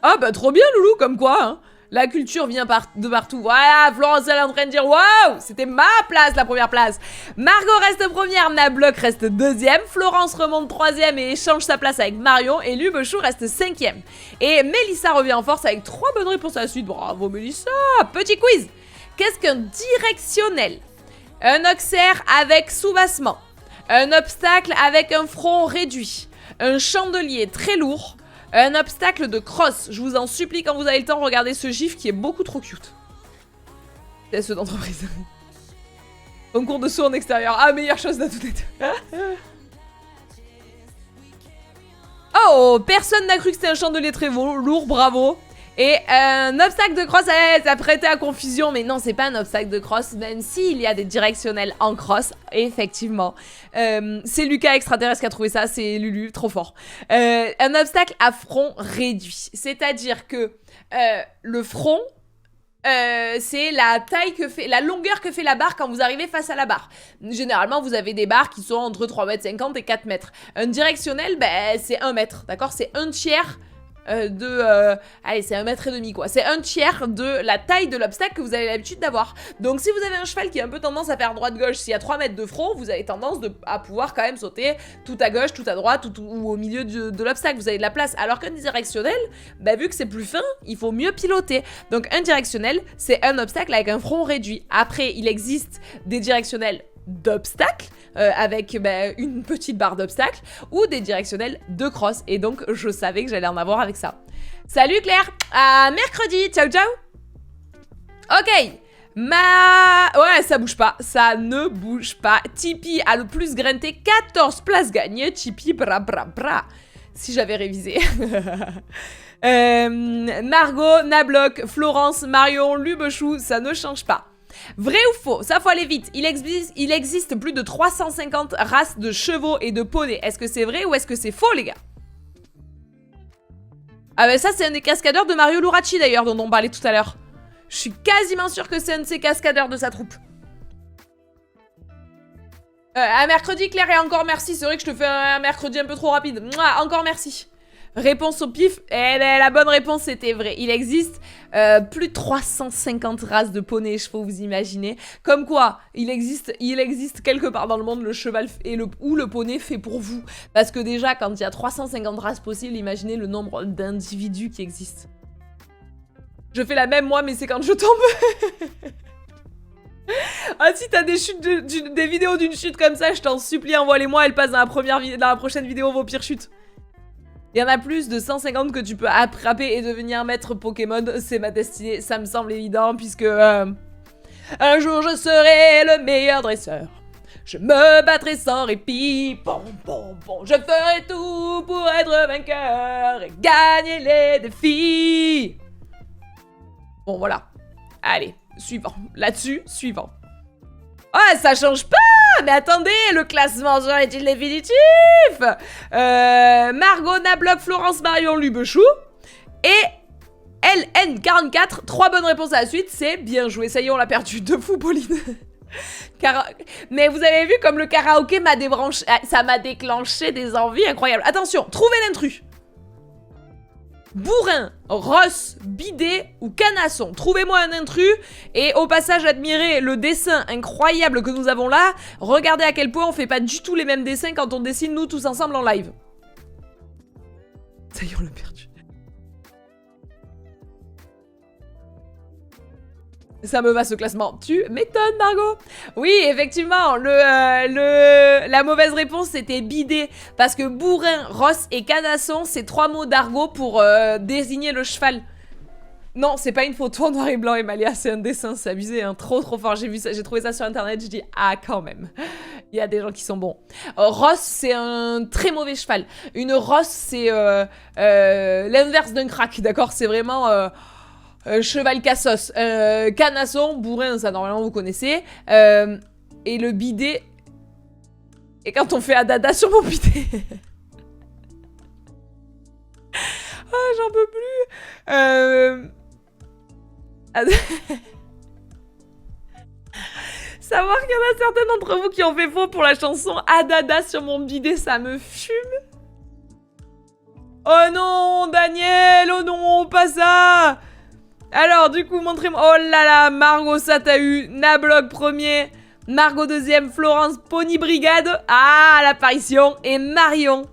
Ah bah trop bien Loulou, comme quoi hein. La culture vient de partout. Voilà, Florence elle est en train de dire waouh, c'était ma place, la première place. Margot reste première, Nablock reste 2ème, Florence remonte 3ème et échange sa place avec Marion, et Lubechou reste 5ème. Et Mélissa revient en force avec 3 bonnes réponses à la suite. Bravo Mélissa. Petit quiz. Qu'est-ce qu'un directionnel? Un auxerre avec soubassement. Un obstacle avec un front réduit. Un chandelier très lourd. Un obstacle de cross. Je vous en supplie, quand vous avez le temps, regardez ce gif qui est beaucoup trop cute. C'est ceux d'entreprise. Concours de saut en extérieur. Ah, meilleure chose d'un tout être. Oh, personne n'a cru que c'était un chandelier très lourd, bravo. Et un obstacle de cross, ça prêtait à confusion, mais non, c'est pas un obstacle de cross, même s'il y a des directionnels en cross, effectivement. C'est Lucas extraterrestre qui a trouvé ça, c'est Lulu, trop fort. Un obstacle à front réduit, c'est-à-dire que le front, c'est la taille que fait, la longueur que fait la barre quand vous arrivez face à la barre. Généralement, vous avez des barres qui sont entre 3,50 m et 4 mètres. Un directionnel, ben, c'est 1 mètre, d'accord? C'est un tiers allez, c'est 1,5 m quoi. C'est un tiers de la taille de l'obstacle que vous avez l'habitude d'avoir. Donc si vous avez un cheval qui a un peu tendance à faire droite-gauche, s'il y a 3 mètres de front, vous avez tendance à pouvoir quand même sauter tout à gauche, tout à droite, ou au milieu de l'obstacle. Vous avez de la place. Alors qu'un directionnel, bah, vu que c'est plus fin, il faut mieux piloter. Donc un directionnel, c'est un obstacle avec un front réduit. Après, il existe des directionnels d'obstacles avec une petite barre d'obstacles ou des directionnels de cross, et donc je savais que j'allais en avoir avec ça. Salut Claire, à mercredi, ciao ciao. Ok, ouais, ça bouge pas, ça ne bouge pas. Tipeee a le plus greinté, 14 places gagnées. Tipeee, bra bra bra. Si j'avais révisé. Margot, Nablock, Florence, Marion, Lubechou, ça ne change pas. Vrai ou faux? Ça, faut aller vite. Il existe plus de 350 races de chevaux et de poneys. Est-ce que c'est vrai ou est-ce que c'est faux, les gars? Ah ben ça, c'est un des cascadeurs de Mario Luracci, d'ailleurs, dont on parlait tout à l'heure. Je suis quasiment sûre que c'est un de ces cascadeurs de sa troupe. À mercredi, Claire, et encore merci. C'est vrai que je te fais un mercredi un peu trop rapide. Mouah, encore merci. Réponse au pif, et la bonne réponse c'était vrai. Il existe plus de 350 races de poneys et chevaux, vous imaginez. Comme quoi, il existe quelque part dans le monde le cheval ou le poney fait pour vous. Parce que déjà, quand il y a 350 races possibles, imaginez le nombre d'individus qui existent. Je fais la même moi, mais c'est quand je tombe. Ah, si t'as des chutes des vidéos d'une chute comme ça, je t'en supplie, envoie-les-moi. Elles passent dans la prochaine vidéo, vos pires chutes. Il y en a plus de 150 que tu peux attraper et devenir maître Pokémon. C'est ma destinée, ça me semble évident, puisque un jour je serai le meilleur dresseur. Je me battrai sans répit, bon, je ferai tout pour être vainqueur et gagner les défis. Bon, voilà. Allez, suivant. Là-dessus, suivant. Oh, ça change pas! Mais attendez, le classement est-il définitif? Margot, Nablock, Florence, Marion, Lubechou. Et LN44, 3 bonnes réponses à la suite, c'est bien joué. Ça y est, on l'a perdu. De fou, Pauline. Mais vous avez vu comme le karaoké m'a débranché, ça m'a déclenché des envies incroyables. Attention, trouvez l'intrus. Bourrin, Ross, Bidet ou Canasson. Trouvez-moi un intrus et au passage admirez le dessin incroyable que nous avons là. Regardez à quel point on fait pas du tout les mêmes dessins quand on dessine nous tous ensemble en live. Ça y est, on l'a perdu. Ça me va ce classement. Tu m'étonnes, Margot. Oui, effectivement, la mauvaise réponse c'était bidet. Parce que bourrin, rosse et canasson, c'est 3 mots d'argot pour désigner le cheval. Non, c'est pas une photo en noir et blanc, Emalia, c'est un dessin, c'est abusé, hein. Trop fort. J'ai vu ça, j'ai trouvé ça sur internet, je dis ah quand même. Il y a des gens qui sont bons. Rosse, c'est un très mauvais cheval. Une rosse, c'est l'inverse d'un crack, d'accord? C'est vraiment cheval cassos. Canasson, bourrin, ça normalement vous connaissez. Et le bidet. Et quand on fait Adada sur mon bidet. Ah, j'en peux plus. Savoir qu'il y en a certains d'entre vous qui ont fait faux pour la chanson Adada sur mon bidet, ça me fume. Oh non, Daniel, oh non, pas ça. Alors, du coup, montrez-moi. Oh là là, Margot, ça t'a eu. Nablock premier, Margot deuxième, Florence, Pony Brigade. Ah, l'apparition. Et Marion.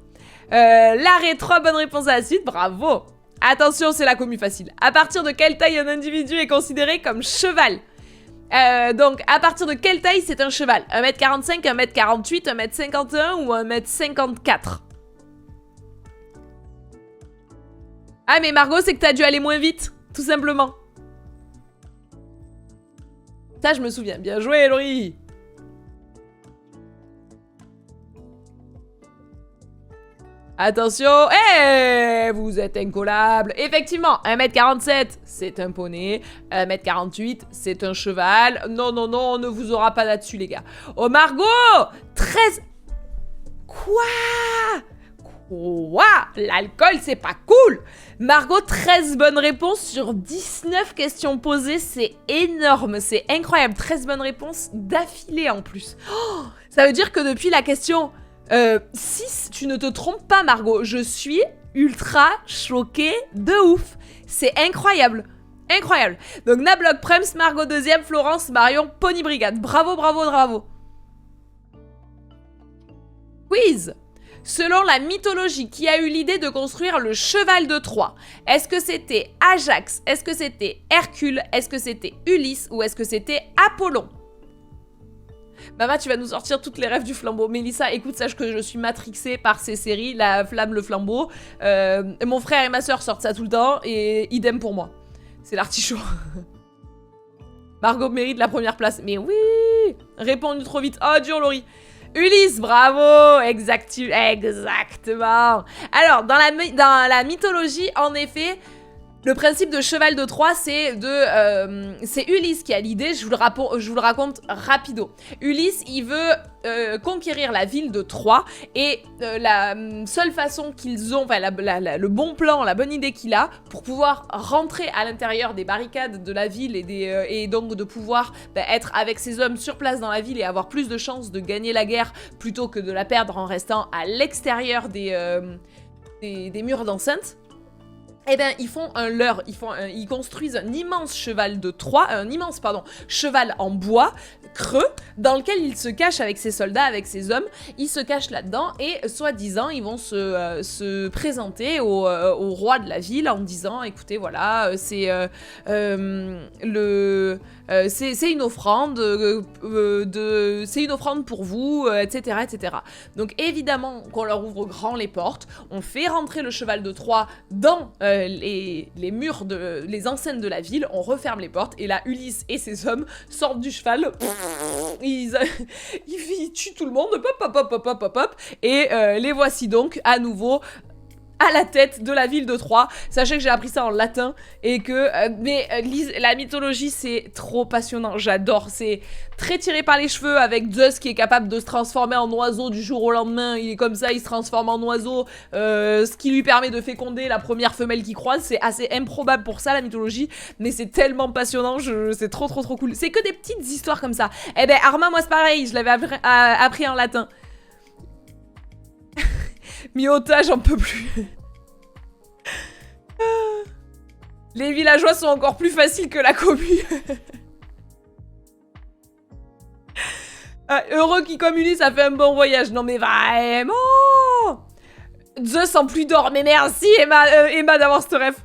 L'arrêt, 3 bonnes réponses à la suite, bravo. Attention, c'est la commu facile. À partir de quelle taille un individu est considéré comme cheval? Donc, à partir de quelle taille c'est un cheval? 1m45, 1m48, 1m51 ou 1m54? Ah, mais Margot, c'est que t'as dû aller moins vite, tout simplement. Ça, je me souviens. Bien joué, Laurie. Attention, vous êtes incollable. Effectivement, 1m47, c'est un poney. 1m48, c'est un cheval. Non, non, non, on ne vous aura pas là-dessus, les gars. Oh, Margot 13... Quoi? L'alcool, c'est pas cool. Margot, 13 bonnes réponses sur 19 questions posées. C'est énorme, c'est incroyable. 13 bonnes réponses d'affilée, en plus. Oh, ça veut dire que depuis la question... 6, tu ne te trompes pas, Margot. Je suis ultra choquée de ouf. C'est incroyable. Incroyable. Donc, Nablock Prems, Margot deuxième, Florence, Marion, Pony Brigade. Bravo, bravo, bravo. Quiz. Selon la mythologie, qui a eu l'idée de construire le cheval de Troie? Est-ce que c'était Ajax? Est-ce que c'était Hercule? Est-ce que c'était Ulysse? Ou est-ce que c'était Apollon? Maman, tu vas nous sortir toutes les rêves du flambeau. Mélissa, écoute, sache que je suis matrixée par ces séries, La Flamme, le Flambeau. Mon frère et ma soeur sortent ça tout le temps, et idem pour moi. C'est l'artichaut. Margot mérite la première place. Mais oui! Répondu trop vite. Oh, dur, Laurie. Ulysse, bravo! Exactement. Alors, dans la mythologie, en effet... Le principe de cheval de Troie, c'est Ulysse qui a l'idée, je vous le raconte rapido. Ulysse, il veut conquérir la ville de Troie et la seule façon qu'ils ont, enfin le bon plan, la bonne idée qu'il a pour pouvoir rentrer à l'intérieur des barricades de la ville et donc de pouvoir être avec ses hommes sur place dans la ville et avoir plus de chances de gagner la guerre plutôt que de la perdre en restant à l'extérieur des murs d'enceinte. Eh ben, ils font un leurre, ils construisent un immense cheval de Troie, cheval en bois, creux, dans lequel ils se cachent avec ses soldats, avec ses hommes, ils se cachent là-dedans, et soi-disant, ils vont se présenter au roi de la ville en disant, écoutez, voilà, c'est une offrande, c'est une offrande pour vous, etc., etc. Donc évidemment qu'on leur ouvre grand les portes, on fait rentrer le cheval de Troie dans les murs, les enceintes de la ville, on referme les portes, et là Ulysse et ses hommes sortent du cheval, ils tuent tout le monde, pop, et les voici donc à nouveau à la tête de la ville de Troie. Sachez que j'ai appris ça en latin et que la mythologie c'est trop passionnant, j'adore, c'est très tiré par les cheveux avec Zeus qui est capable de se transformer en oiseau du jour au lendemain, il est comme ça, il se transforme en oiseau, ce qui lui permet de féconder la première femelle qu'il croise, c'est assez improbable pour ça la mythologie, mais c'est tellement passionnant, c'est trop cool, c'est que des petites histoires comme ça. Eh ben Arma, moi c'est pareil, je l'avais appris en latin. Miota, j'en peux plus. Les villageois sont encore plus faciles que la commu. Heureux qui communise, ça fait un bon voyage. Non mais vraiment. Zeus en pluie d'or. Mais merci Emma d'avoir ce rêve.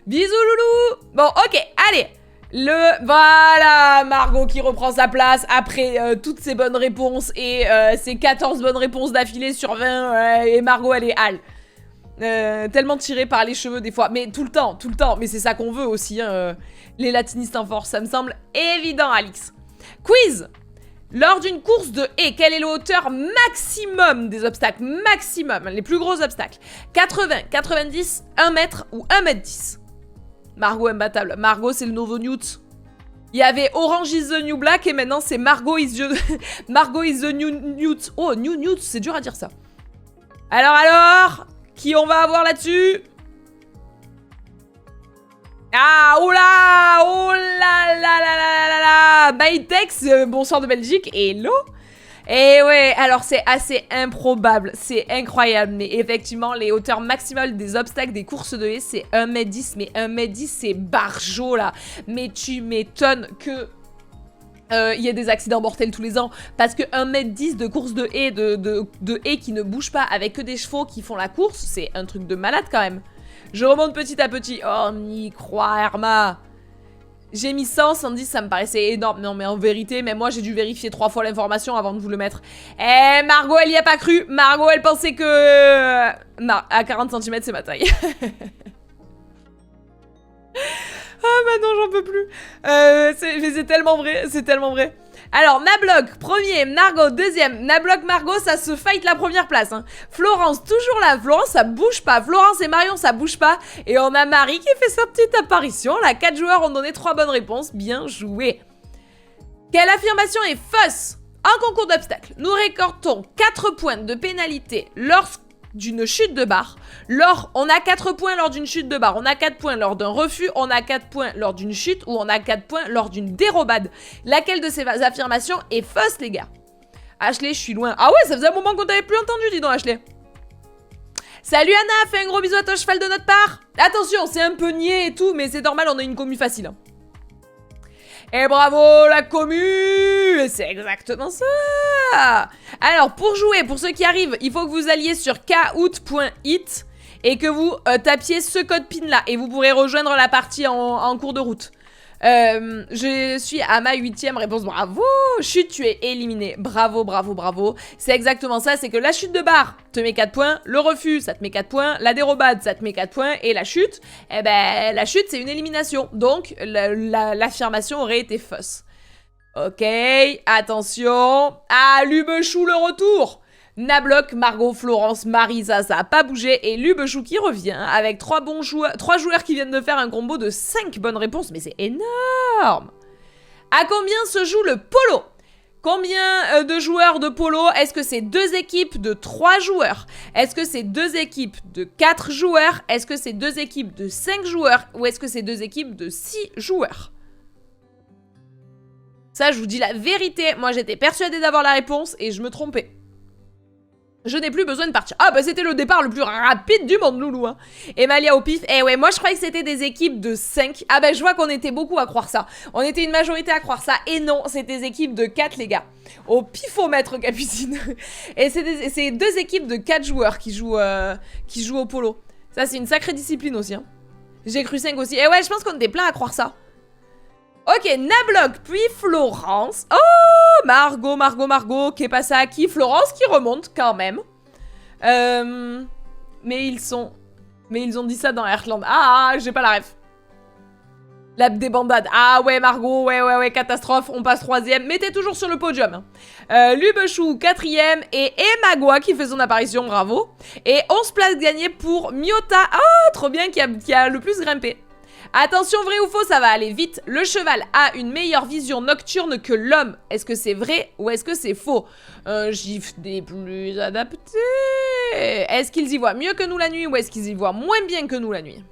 Bisous loulou. Bon ok, allez. Voilà, Margot qui reprend sa place après toutes ses bonnes réponses et ses 14 bonnes réponses d'affilée sur 20 et Margot elle est hal. Tellement tirée par les cheveux des fois, mais tout le temps, mais c'est ça qu'on veut aussi, hein, les latinistes en force, ça me semble évident Alix. Quiz. Lors d'une course de haies, quelle est la hauteur maximum des obstacles? Maximum, les plus gros obstacles. 80, 90, 1 mètre ou 1 mètre 10. Margot imbattable. Margot, c'est le nouveau Newt. Il y avait Orange is the New Black et maintenant c'est Margot is the New Newt. Oh, New Newt, c'est dur à dire ça. Alors, qui on va avoir là-dessus? Ah, oh là là. Bytex, bonsoir de Belgique, hello. Et ouais, alors c'est assez improbable, c'est incroyable, mais effectivement, les hauteurs maximales des obstacles des courses de haies, c'est 1m10, mais 1m10, c'est barjot, là. Mais tu m'étonnes que y ait des accidents mortels tous les ans, parce que 1m10 de course de haies, de haies qui ne bougent pas, avec que des chevaux qui font la course, c'est un truc de malade, quand même. Je remonte petit à petit. Oh, on y croit, Herma. J'ai mis 100, 110, ça me paraissait énorme. Non, mais en vérité, même moi, j'ai dû vérifier 3 fois l'information avant de vous le mettre. Eh, Margot, elle y a pas cru. Margot, elle pensait que... Non, à 40 cm, c'est ma taille. Ah, bah non, j'en peux plus. Mais c'est tellement vrai, c'est tellement vrai. Alors, Nablock, premier, Margot, deuxième. Nablock, Margot, ça se fight la première place. Hein. Florence, toujours là. Florence, ça bouge pas. Florence et Marion, ça bouge pas. Et on a Marie qui fait sa petite apparition. Là, 4 joueurs ont donné 3 bonnes réponses. Bien joué. Quelle affirmation est fausse? En concours d'obstacles, nous récoltons 4 points de pénalité d'une chute de barre. On a 4 points lors d'une chute de barre, on a 4 points lors d'un refus, on a 4 points lors d'une chute ou on a 4 points lors d'une dérobade. Laquelle de ces affirmations est fausse, les gars? Ashley, je suis loin. Ah ouais, ça faisait un moment qu'on t'avait plus entendu, dis donc, Ashley. Salut Anna, fais un gros bisou à ton cheval de notre part. Attention, c'est un peu niais et tout, mais c'est normal, on a une commu facile. Hein. Et bravo la commu! C'est exactement ça! Alors, pour jouer, pour ceux qui arrivent, il faut que vous alliez sur kout.it et que vous tapiez ce code PIN là et vous pourrez rejoindre la partie en cours de route. Je suis à ma 8e réponse. Bravo! Chute, tu es éliminé. Bravo, bravo, bravo. C'est exactement ça, c'est que la chute de barre te met 4 points, le refus, ça te met 4 points, la dérobade, ça te met 4 points, et la chute, eh ben, la chute, c'est une élimination. Donc, l'affirmation aurait été fausse. Ok, attention. Ah, Lubechou, le retour! Nablock, Margot, Florence, Marie, ça a pas bougé, et Lubechou qui revient avec 3 joueurs qui viennent de faire un combo de 5 bonnes réponses, mais c'est énorme. À combien se joue le polo? Combien de joueurs de polo? Est-ce que c'est 2 équipes de 3 joueurs? Est-ce que c'est 2 équipes de 4 joueurs? Est-ce que c'est 2 équipes de 5 joueurs? Ou est-ce que c'est 2 équipes de 6 joueurs? Ça, je vous dis la vérité, moi j'étais persuadée d'avoir la réponse et je me trompais. Je n'ai plus besoin de partir. Ah bah c'était le départ le plus rapide du monde, loulou. Hein. Emalia au pif. Eh ouais, moi je croyais que c'était des équipes de 5. Ah bah je vois qu'on était beaucoup à croire ça. On était une majorité à croire ça. Et non, c'est des équipes de 4 les gars. Au pifomètre, Capucine. Et c'est 2 équipes de 4 joueurs qui jouent au polo. Ça c'est une sacrée discipline aussi. Hein. J'ai cru 5 aussi. Et ouais, je pense qu'on était plein à croire ça. Ok, Nablock, puis Florence. Oh, Margot, qui est passée à qui? Florence qui remonte quand même. Mais ils ont dit ça dans Heartland. Ah, j'ai pas la ref. La débandade. Ah ouais, Margot, ouais, catastrophe. On passe 3ème, mais t'es toujours sur le podium. Lubechou, 4ème. Et Emagua qui fait son apparition, bravo. Et 11 places gagnées pour Miota. Ah, trop bien, qui a le plus grimpé. Attention, vrai ou faux, ça va aller vite. Le cheval a une meilleure vision nocturne que l'homme. Est-ce que c'est vrai ou est-ce que c'est faux? Un gif des plus adaptés. Est-ce qu'ils y voient mieux que nous la nuit ou est-ce qu'ils y voient moins bien que nous la nuit?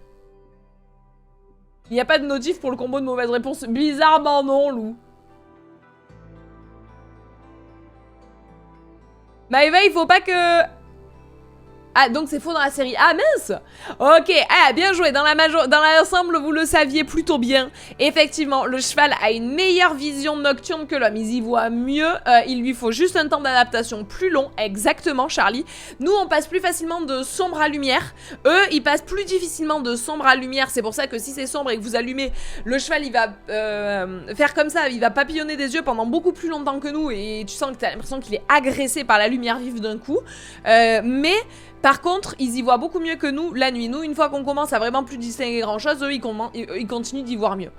Il n'y a pas de notif pour le combo de mauvaise réponse. Bizarrement non, Lou. Maëva, il faut pas que... Ah, donc c'est faux dans la série. Ah, mince. Ok, ah, bien joué. Dans l'ensemble, vous le saviez plutôt bien. Effectivement, le cheval a une meilleure vision nocturne que l'homme. Ils y voient mieux. Il lui faut juste un temps d'adaptation plus long. Exactement, Charlie. Nous, on passe plus facilement de sombre à lumière. Eux, ils passent plus difficilement de sombre à lumière. C'est pour ça que si c'est sombre et que vous allumez, le cheval, il va faire comme ça. Il va papillonner des yeux pendant beaucoup plus longtemps que nous. Et tu sens que tu as l'impression qu'il est agressé par la lumière vive d'un coup. Mais... Par contre, ils y voient beaucoup mieux que nous la nuit. Nous, une fois qu'on commence à vraiment plus distinguer grand chose, eux, ils continuent d'y voir mieux.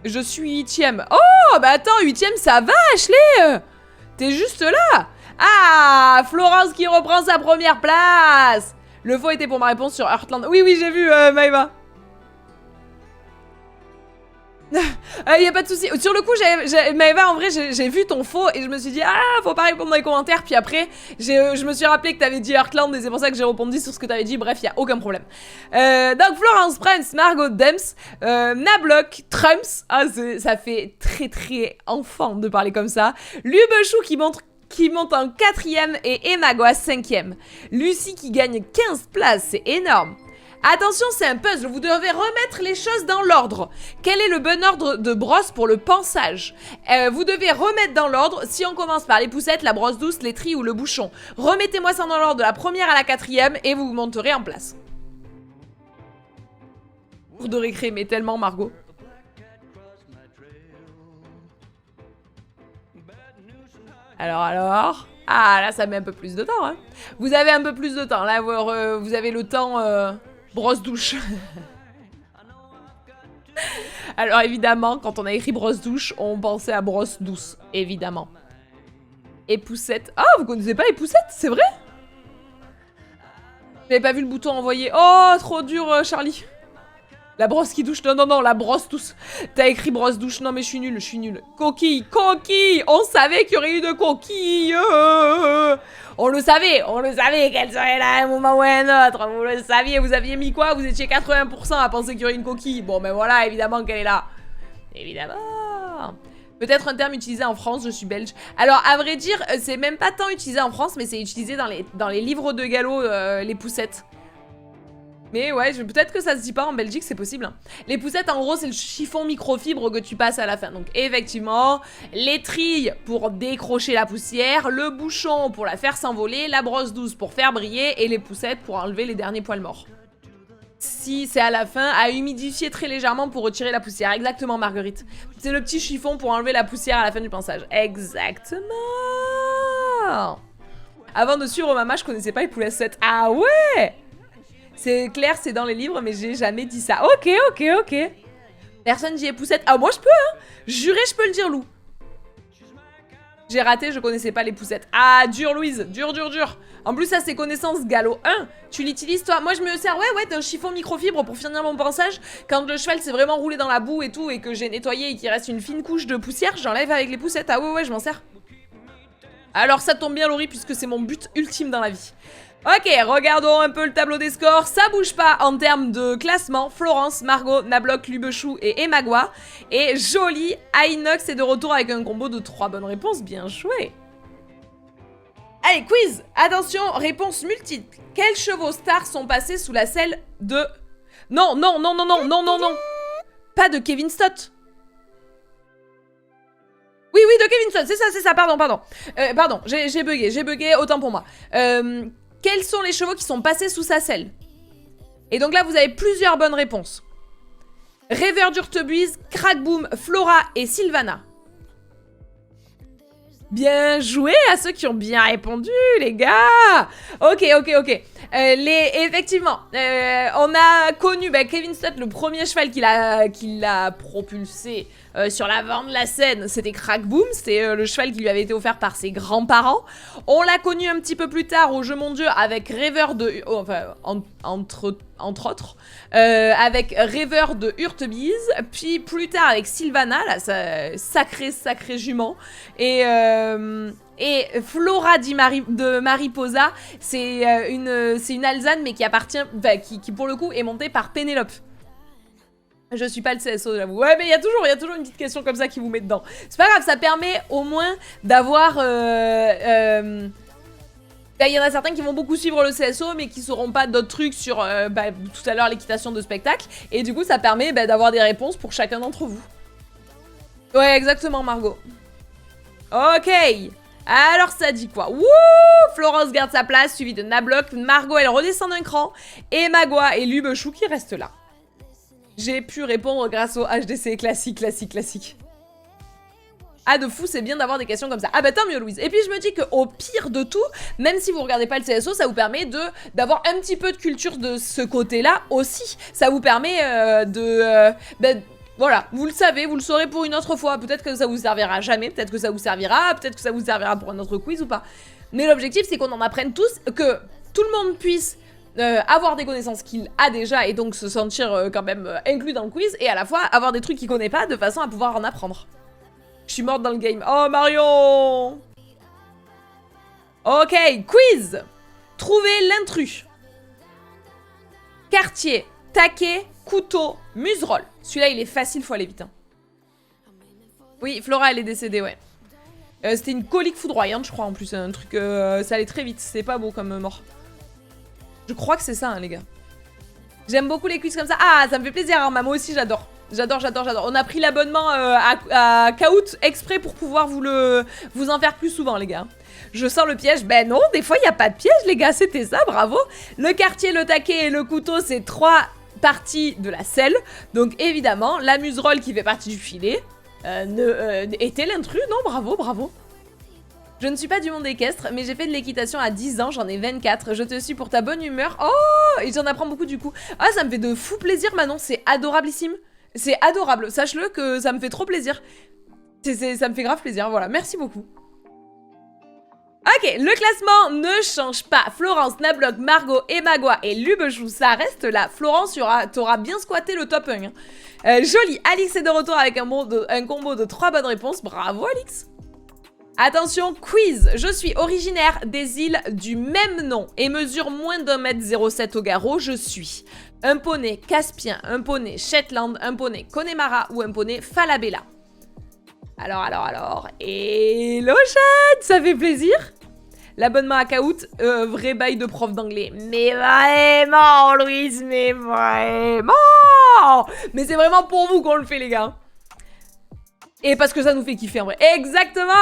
Je suis 8ème. Oh, bah attends, 8ème, ça va, Ashley. T'es juste là. Ah, Florence qui reprend sa première place. Le faux était pour ma réponse sur Heartland. Oui, j'ai vu, Maëva. Y a pas de souci. Sur le coup, Maëva, en vrai, j'ai vu ton faux et je me suis dit, ah, faut pas répondre dans les commentaires. Puis après, je me suis rappelé que t'avais dit Heartland et c'est pour ça que j'ai répondu sur ce que t'avais dit. Bref, y a aucun problème. Donc, Florence Prince, Margot Dems, Nablock, Trumps. Ah, ça fait très très enfant de parler comme ça. Lubechou qui monte en 4ème et Emagua 5ème. Lucie qui gagne 15 places, c'est énorme. Attention, c'est un puzzle, vous devez remettre les choses dans l'ordre. Quel est le bon ordre de brosse pour le pansage? Vous devez remettre dans l'ordre, si on commence par les poussettes, la brosse douce, les trilles ou le bouchon. Remettez-moi ça dans l'ordre de la première à la 4ème et vous monterez en place. Cours de récré, mais tellement Margot. Alors... Ah, là, ça met un peu plus de temps, hein. Vous avez un peu plus de temps, là, vous avez le temps... Brosse douche. Alors évidemment, quand on a écrit brosse douche, on pensait à brosse douce, évidemment. Et poussette. Ah, vous connaissez pas les poussettes, c'est vrai? J'avais pas vu le bouton envoyé. Oh, trop dur, Charlie. La brosse qui douche. Non, la brosse douce. T'as écrit brosse douche. Non, mais je suis nulle. Coquille. On savait qu'il y aurait eu de coquilles. On le savait qu'elle serait là à un moment ou à un autre. Vous le saviez, vous aviez mis quoi? Vous étiez 80% à penser qu'il y aurait une coquille. Bon, ben voilà, évidemment qu'elle est là. Évidemment. Peut-être un terme utilisé en France, je suis belge. Alors, à vrai dire, c'est même pas tant utilisé en France, mais c'est utilisé dans les livres de galop, les poussettes. Mais ouais, peut-être que ça se dit pas en Belgique, c'est possible. Hein. Les poussettes, en gros, c'est le chiffon microfibre que tu passes à la fin. Donc, effectivement, les trilles pour décrocher la poussière, le bouchon pour la faire s'envoler, la brosse douce pour faire briller et les poussettes pour enlever les derniers poils morts. Si c'est à la fin, à humidifier très légèrement pour retirer la poussière. Exactement, Marguerite. C'est le petit chiffon pour enlever la poussière à la fin du pansage. Exactement. Avant de suivre Mama, je connaissais pas les poussettes. Ah ouais! C'est clair, c'est dans les livres, mais j'ai jamais dit ça. Ok. Personne dit poussette. Ah, moi je peux, hein. Juré, je peux le dire, Lou. J'ai raté, je connaissais pas les poussettes. Ah, dur, Louise. Dur. En plus, ça, c'est connaissance galop 1. Tu l'utilises, toi? Moi, je me sers, ouais, d'un chiffon microfibre pour finir mon pansage. Quand le cheval s'est vraiment roulé dans la boue et tout, et que j'ai nettoyé et qu'il reste une fine couche de poussière, j'enlève avec les poussettes. Ah ouais, je m'en sers. Alors, ça tombe bien, Laurie, puisque c'est mon but ultime dans la vie. Ok, regardons un peu le tableau des scores. Ça bouge pas en termes de classement. Florence, Margot, Nablock, Lubechou et Emagua. Et joli, Inox est de retour avec un combo de 3 bonnes réponses. Bien joué. Allez, quiz. Attention, réponse multiple. Quels chevaux stars sont passés sous la selle de... Non, non, non, non, non, non, non, non. Pas de Kevin Stott. Oui, oui, de Kevin Stott, c'est ça, pardon, pardon. Pardon, j'ai bugué, autant pour moi. Quels sont les chevaux qui sont passés sous sa selle? Et donc là, vous avez plusieurs bonnes réponses. Rêveur d'Urtebuise, Crackboom, Flora et Sylvana. Bien joué à ceux qui ont bien répondu, les gars. Ok. Effectivement, on a connu Kevin Stott, le premier cheval qui l'a propulsé sur l'avant de la scène, c'était Crackboom, c'était le cheval qui lui avait été offert par ses grands-parents. On l'a connu un petit peu plus tard au jeu Mon Dieu avec Rêveur de... enfin, entre autres, avec Rêveur de Hurtebise, puis plus tard avec Sylvana, là, sacré jument, et Flora de Mariposa, c'est une Alzane, mais qui appartient, qui pour le coup est montée par Pénélope. Je suis pas le CSO, j'avoue. Ouais, mais il y a toujours une petite question comme ça qui vous met dedans. C'est pas grave, ça permet au moins d'avoir... il y en a certains qui vont beaucoup suivre le CSO, mais qui sauront pas d'autres trucs sur, tout à l'heure, l'équitation de spectacle. Et du coup, ça permet d'avoir des réponses pour chacun d'entre vous. Ouais, exactement, Margot. Ok. Alors, ça dit quoi? Wouh! Florence garde sa place, suivie de Nablock. Margot, elle redescend d'un cran. Et Magua et Lubechou qui restent là. J'ai pu répondre grâce au HDC classique. Ah, de fou, c'est bien d'avoir des questions comme ça. Ah bah tant mieux, Louise. Et puis je me dis qu'au pire de tout, même si vous regardez pas le CSO, ça vous permet d'avoir un petit peu de culture de ce côté-là aussi. Ça vous permet voilà, vous le savez, vous le saurez pour une autre fois. Peut-être que ça vous servira jamais, peut-être que ça vous servira, peut-être que ça vous servira pour un autre quiz ou pas. Mais l'objectif, c'est qu'on en apprenne tous, que tout le monde puisse... avoir des connaissances qu'il a déjà et donc se sentir quand même inclus dans le quiz, et à la fois avoir des trucs qu'il connaît pas de façon à pouvoir en apprendre. Je suis morte dans le game. Oh, Marion! Ok, quiz! Trouver l'intrus. Quartier, taquet, couteau, muserolle. Celui-là, il est facile, faut aller vite. Hein. Oui, Flora, elle est décédée, ouais. C'était une colique foudroyante, je crois, en plus. Un truc, ça allait très vite. C'est pas beau comme mort. Je crois que c'est ça, hein, les gars. J'aime beaucoup les quiz comme ça. Ah, ça me fait plaisir, hein, moi aussi, j'adore. J'adore. On a pris l'abonnement à Kahoot exprès pour pouvoir vous en faire plus souvent, les gars. Je sens le piège. Ben non, des fois, il n'y a pas de piège, les gars. C'était ça, bravo. Le quartier, le taquet et le couteau, c'est 3 parties de la selle. Donc, évidemment, la muserolle qui fait partie du filet était l'intrus. Non, bravo. Je ne suis pas du monde équestre, mais j'ai fait de l'équitation à 10 ans, j'en ai 24. Je te suis pour ta bonne humeur. Oh, et j'en apprends beaucoup du coup. Ah, ça me fait de fou plaisir, Manon, c'est adorablissime. C'est adorable, sache-le que ça me fait trop plaisir. Ça me fait grave plaisir, voilà, merci beaucoup. Ok, le classement ne change pas. Florence, Nablock, Margot, Emagua et Lubechou, ça reste là. Florence, t'auras bien squatté le top 1. Hein. Joli, Alix est de retour avec un combo de 3 bonnes réponses. Bravo, Alix. Attention, quiz. Je suis originaire des îles du même nom et mesure moins d'1,07 m au garrot. Je suis un poney Caspien, un poney Shetland, un poney Connemara ou un poney Falabella. Alors. Hello chat, ça fait plaisir. L'abonnement à Kahoot, vrai bail de prof d'anglais. Mais vraiment, Louise, mais vraiment. Mais c'est vraiment pour vous qu'on le fait, les gars. Et parce que ça nous fait kiffer en vrai. Exactement.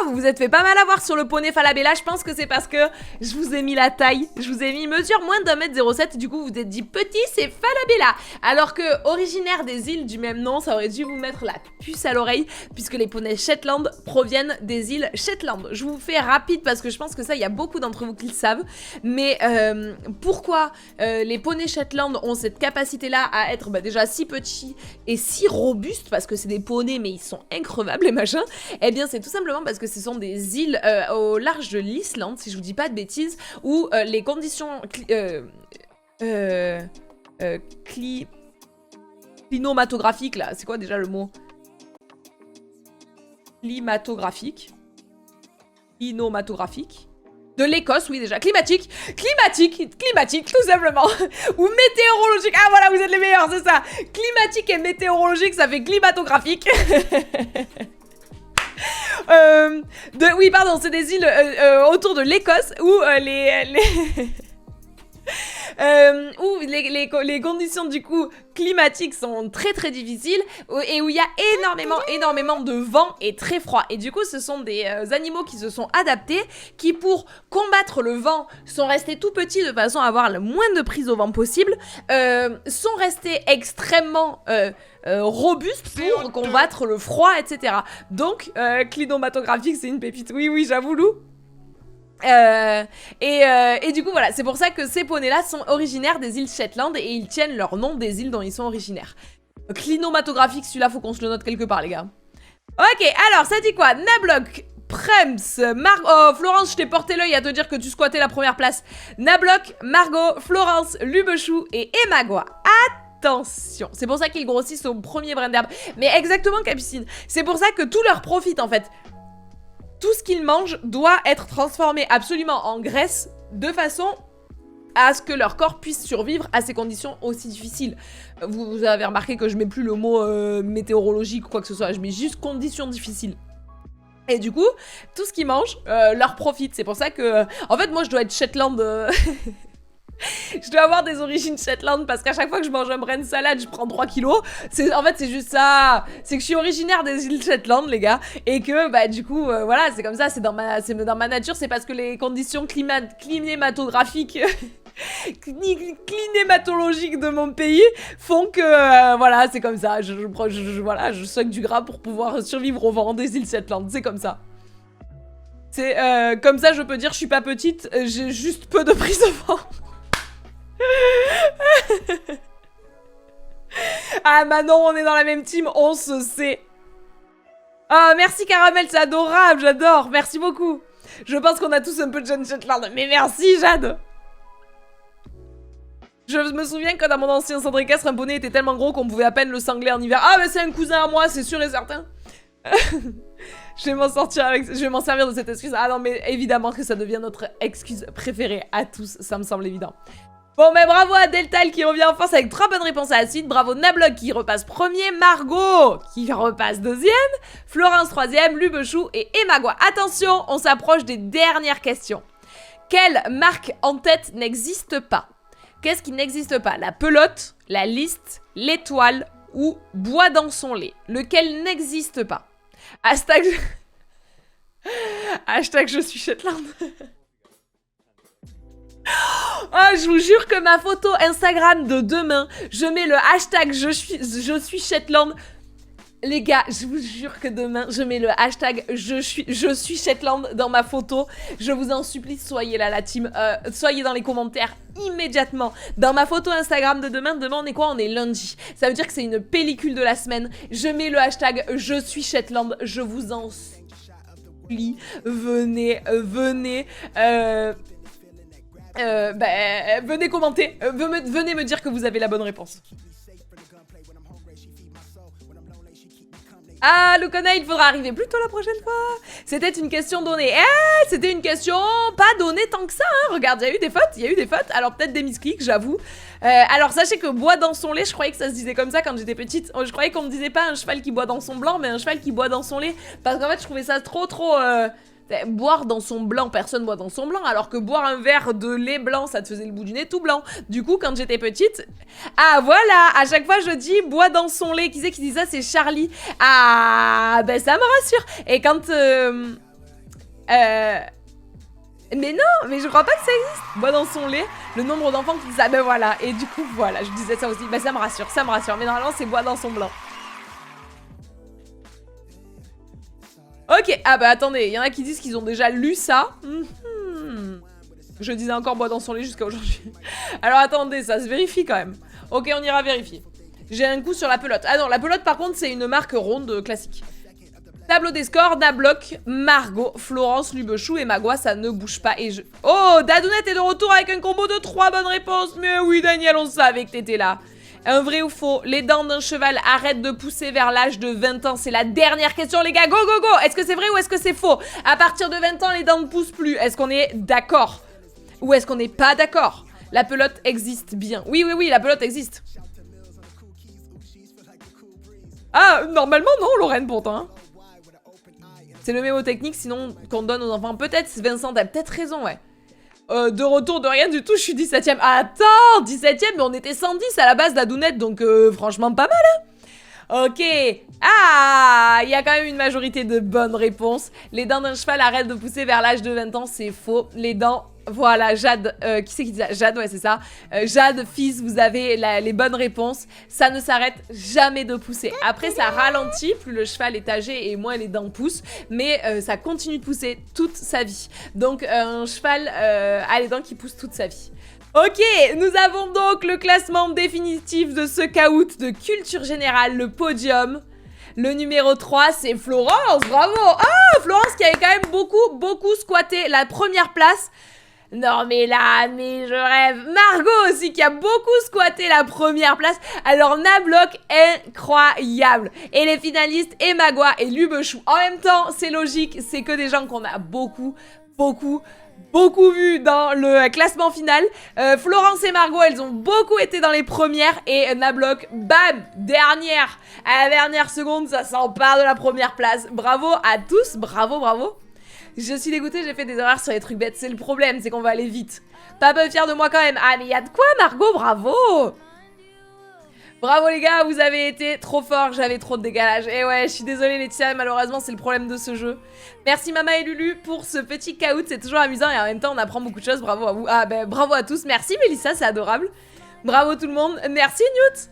Vous vous êtes fait pas mal avoir sur le poney Falabella. Je pense que c'est parce que je vous ai mis la taille. Je vous ai mis mesure moins d'1,07 m. Du coup, vous vous êtes dit petit, c'est Falabella. Alors que originaire des îles du même nom, ça aurait dû vous mettre la puce à l'oreille. Puisque les poneys Shetland proviennent des îles Shetland. Je vous fais rapide parce que je pense que ça, il y a beaucoup d'entre vous qui le savent. Mais pourquoi les poneys Shetland ont cette capacité-là à être déjà si petits et si robustes? Parce que c'est des poneys, mais ils sont increvables les machins. Eh bien c'est tout simplement parce que ce sont des îles au large de l'Islande, si je vous dis pas de bêtises, où les conditions climatographiques là, c'est quoi déjà le mot? Climatographique. De l'Écosse, oui déjà. Climatique, tout simplement. Ou météorologique. Ah voilà, vous êtes les meilleurs, c'est ça. Climatique et météorologique, ça fait climatographique. Oui, pardon, c'est des îles autour de l'Écosse où où les conditions du coup climatiques sont très très difficiles et où il y a énormément de vent et très froid. Et du coup ce sont des animaux qui se sont adaptés, qui pour combattre le vent sont restés tout petits de façon à avoir le moins de prise au vent possible, sont restés extrêmement robustes pour combattre le froid, etc. Donc climatographique, c'est une pépite. Oui, j'avoue, Lou. Et du coup voilà, c'est pour ça que ces poneys-là sont originaires des îles Shetland et ils tiennent leur nom des îles dont ils sont originaires. Clinomatographique, celui-là faut qu'on se le note quelque part les gars. Ok, alors ça dit quoi? Nablock, Prems, Oh, Florence, je t'ai porté l'œil à te dire que tu squattais la première place. Nablock, Margot, Florence, Lubechou et Emagua. Attention, c'est pour ça qu'ils grossissent au premier brin d'herbe. Mais exactement, Capucine, c'est pour ça que tout leur profite en fait. Tout ce qu'ils mangent doit être transformé absolument en graisse de façon à ce que leur corps puisse survivre à ces conditions aussi difficiles. Vous avez remarqué que je mets plus le mot météorologique ou quoi que ce soit, je mets juste conditions difficiles. Et du coup, tout ce qu'ils mangent leur profite. C'est pour ça que... En fait, moi, je dois être Shetland... Je dois avoir des origines Shetland parce qu'à chaque fois que je mange un brin de salade, je prends 3 kilos. En fait, c'est juste ça. C'est que je suis originaire des îles Shetland, les gars. Et que, bah, du coup, voilà, c'est comme ça. C'est dans ma nature. C'est parce que les conditions climatographiques... climatologiques de mon pays font que, voilà, c'est comme ça. Voilà, je soigne du gras pour pouvoir survivre au vent des îles Shetland. C'est comme ça. C'est comme ça, je peux dire, je suis pas petite. J'ai juste peu de prise de vent. Ah Manon, on est dans la même team, on se sait. Ah merci Caramel, c'est adorable, j'adore, merci beaucoup. Je pense qu'on a tous un peu de John Shetland, mais merci Jade. Je me souviens que dans mon ancien centre équestre, un poney était tellement gros qu'on pouvait à peine le sangler en hiver. Ah mais c'est un cousin à moi, c'est sûr et certain. Je vais m'en sortir avec... Je vais m'en servir de cette excuse. Ah non mais évidemment que ça devient notre excuse préférée à tous, ça me semble évident. Bon, mais bravo à Deltal qui revient en force avec 3 bonnes réponses à la suite. Bravo Nablock qui repasse premier. Margot qui repasse deuxième. Florence troisième. Lubechou et Emagua. Attention, on s'approche des dernières questions. Quelle marque en tête n'existe pas? Qu'est-ce qui n'existe pas? La pelote, la liste, l'étoile ou bois dans son lait? Lequel n'existe pas? Hashtag... Hashtag je suis Shetland. Oh, je vous jure que ma photo Instagram de demain, je mets le hashtag je suis Shetland. Les gars, je vous jure que demain, je mets le hashtag je suis Shetland dans ma photo. Je vous en supplie, soyez là la team. Soyez dans les commentaires immédiatement. Dans ma photo Instagram de demain, on est quoi? On est lundi. Ça veut dire que c'est une pellicule de la semaine. Je mets le hashtag je suis Shetland. Je vous en supplie. Venez. Venez commenter, venez me dire que vous avez la bonne réponse. Ah, Lucona, il faudra arriver plus tôt la prochaine fois. C'était une question donnée. C'était une question pas donnée tant que ça, hein. Regarde, il y a eu des fautes, alors peut-être des misclics, j'avoue. Alors sachez que boit dans son lait, je croyais que ça se disait comme ça quand j'étais petite. Je croyais qu'on me disait pas un cheval qui boit dans son blanc, mais un cheval qui boit dans son lait. Parce qu'en fait, je trouvais ça trop... boire dans son blanc, personne boit dans son blanc, alors que boire un verre de lait blanc, ça te faisait le bout du nez tout blanc. Du coup, quand j'étais petite... Ah, voilà, à chaque fois, je dis bois dans son lait. Qui c'est qui dit ça? C'est Charlie. Ah, ben ça me rassure. Et quand... Mais non, mais je crois pas que ça existe. Bois dans son lait, le nombre d'enfants qui disent ça, ben voilà. Et du coup, voilà, je disais ça aussi. Ben ça me rassure. Mais normalement, c'est bois dans son blanc. Ok, ah bah attendez, il y en a qui disent qu'ils ont déjà lu ça. Je disais encore bois dans son lait jusqu'à aujourd'hui. Alors attendez, ça se vérifie quand même. Ok, on ira vérifier. J'ai un coup sur la pelote. Ah non, la pelote par contre c'est une marque ronde classique. Tableau des scores, Nablock, Margot, Florence, Lubechou et Magua, ça ne bouge pas et je... Oh, Dadounette est de retour avec un combo de 3 bonnes réponses. Mais oui Daniel, on savait que t'étais là. Un vrai ou faux? Les dents d'un cheval arrêtent de pousser vers l'âge de 20 ans. C'est la dernière question, les gars. Go, go, go! Est-ce que c'est vrai ou est-ce que c'est faux? À partir de 20 ans, les dents ne poussent plus. Est-ce qu'on est d'accord? Ou est-ce qu'on n'est pas d'accord? La pelote existe bien. Oui, oui, oui, la pelote existe. Ah, normalement, non, Lorraine, pourtant. Hein. C'est le mémotechnique, sinon qu'on donne aux enfants. Peut-être, Vincent, t'as peut-être raison, ouais. De retour de rien du tout, je suis 17ème. Attends, 17ème, mais on était 110 à la base, la dounette, donc franchement pas mal, hein. Ok. Ah, il y a quand même une majorité de bonnes réponses. Les dents d'un cheval arrêtent de pousser vers l'âge de 20 ans, c'est faux. Les dents... Voilà, Jade, qui c'est qui dit ça? Jade, ouais, c'est ça. Jade, fils, vous avez les bonnes réponses. Ça ne s'arrête jamais de pousser. Après, ça ralentit, plus le cheval est âgé et moins les dents poussent. Mais ça continue de pousser toute sa vie. Donc, un cheval a les dents qui poussent toute sa vie. Ok, nous avons donc le classement définitif de ce caout de culture générale, le podium. Le numéro 3, c'est Florence, bravo. Ah, Florence qui avait quand même beaucoup squatté la première place. Non mais là, mais je rêve. Margot aussi qui a beaucoup squatté la première place. Alors Nablock, incroyable. Et les finalistes, et Magua et Lubechou. En même temps, c'est logique, c'est que des gens qu'on a beaucoup vu dans le classement final. Florence et Margot, elles ont beaucoup été dans les premières. Et Nablock, bam, dernière. À la dernière seconde, ça s'empare de la première place. Bravo à tous, bravo. Je suis dégoûtée, j'ai fait des erreurs sur les trucs bêtes. C'est le problème, c'est qu'on va aller vite. Pas peu fière de moi quand même. Ah, mais il y a de quoi, Margot, bravo. Bravo les gars, vous avez été trop forts, j'avais trop de décalage. Et ouais, je suis désolée Laetitia, malheureusement c'est le problème de ce jeu. Merci Mama et Lulu pour ce petit caout, c'est toujours amusant et en même temps on apprend beaucoup de choses, bravo à vous. Ah ben bravo à tous, merci Mélissa, c'est adorable. Bravo tout le monde, merci Newt.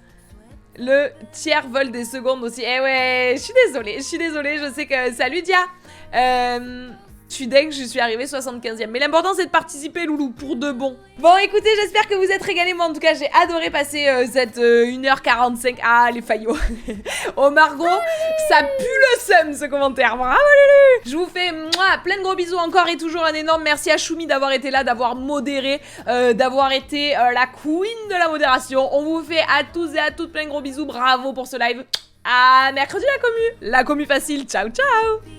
Le tiers vol des secondes aussi. Eh ouais, je suis désolée, je sais que... Salut Dia. Je suis deg, je suis arrivée 75ème. Mais l'important c'est de participer Loulou, pour de bon. Bon écoutez, j'espère que vous êtes régalés. Moi en tout cas j'ai adoré passer cette 1h45. Ah les faillots. Oh Margot, ça pue le seum ce commentaire. Bravo Lulu. Je vous fais plein de gros bisous encore et toujours un énorme merci à Choumi d'avoir été là, d'avoir modéré, d'avoir été la queen de la modération. On vous fait à tous et à toutes plein de gros bisous. Bravo pour ce live. À mercredi la commu facile. Ciao ciao.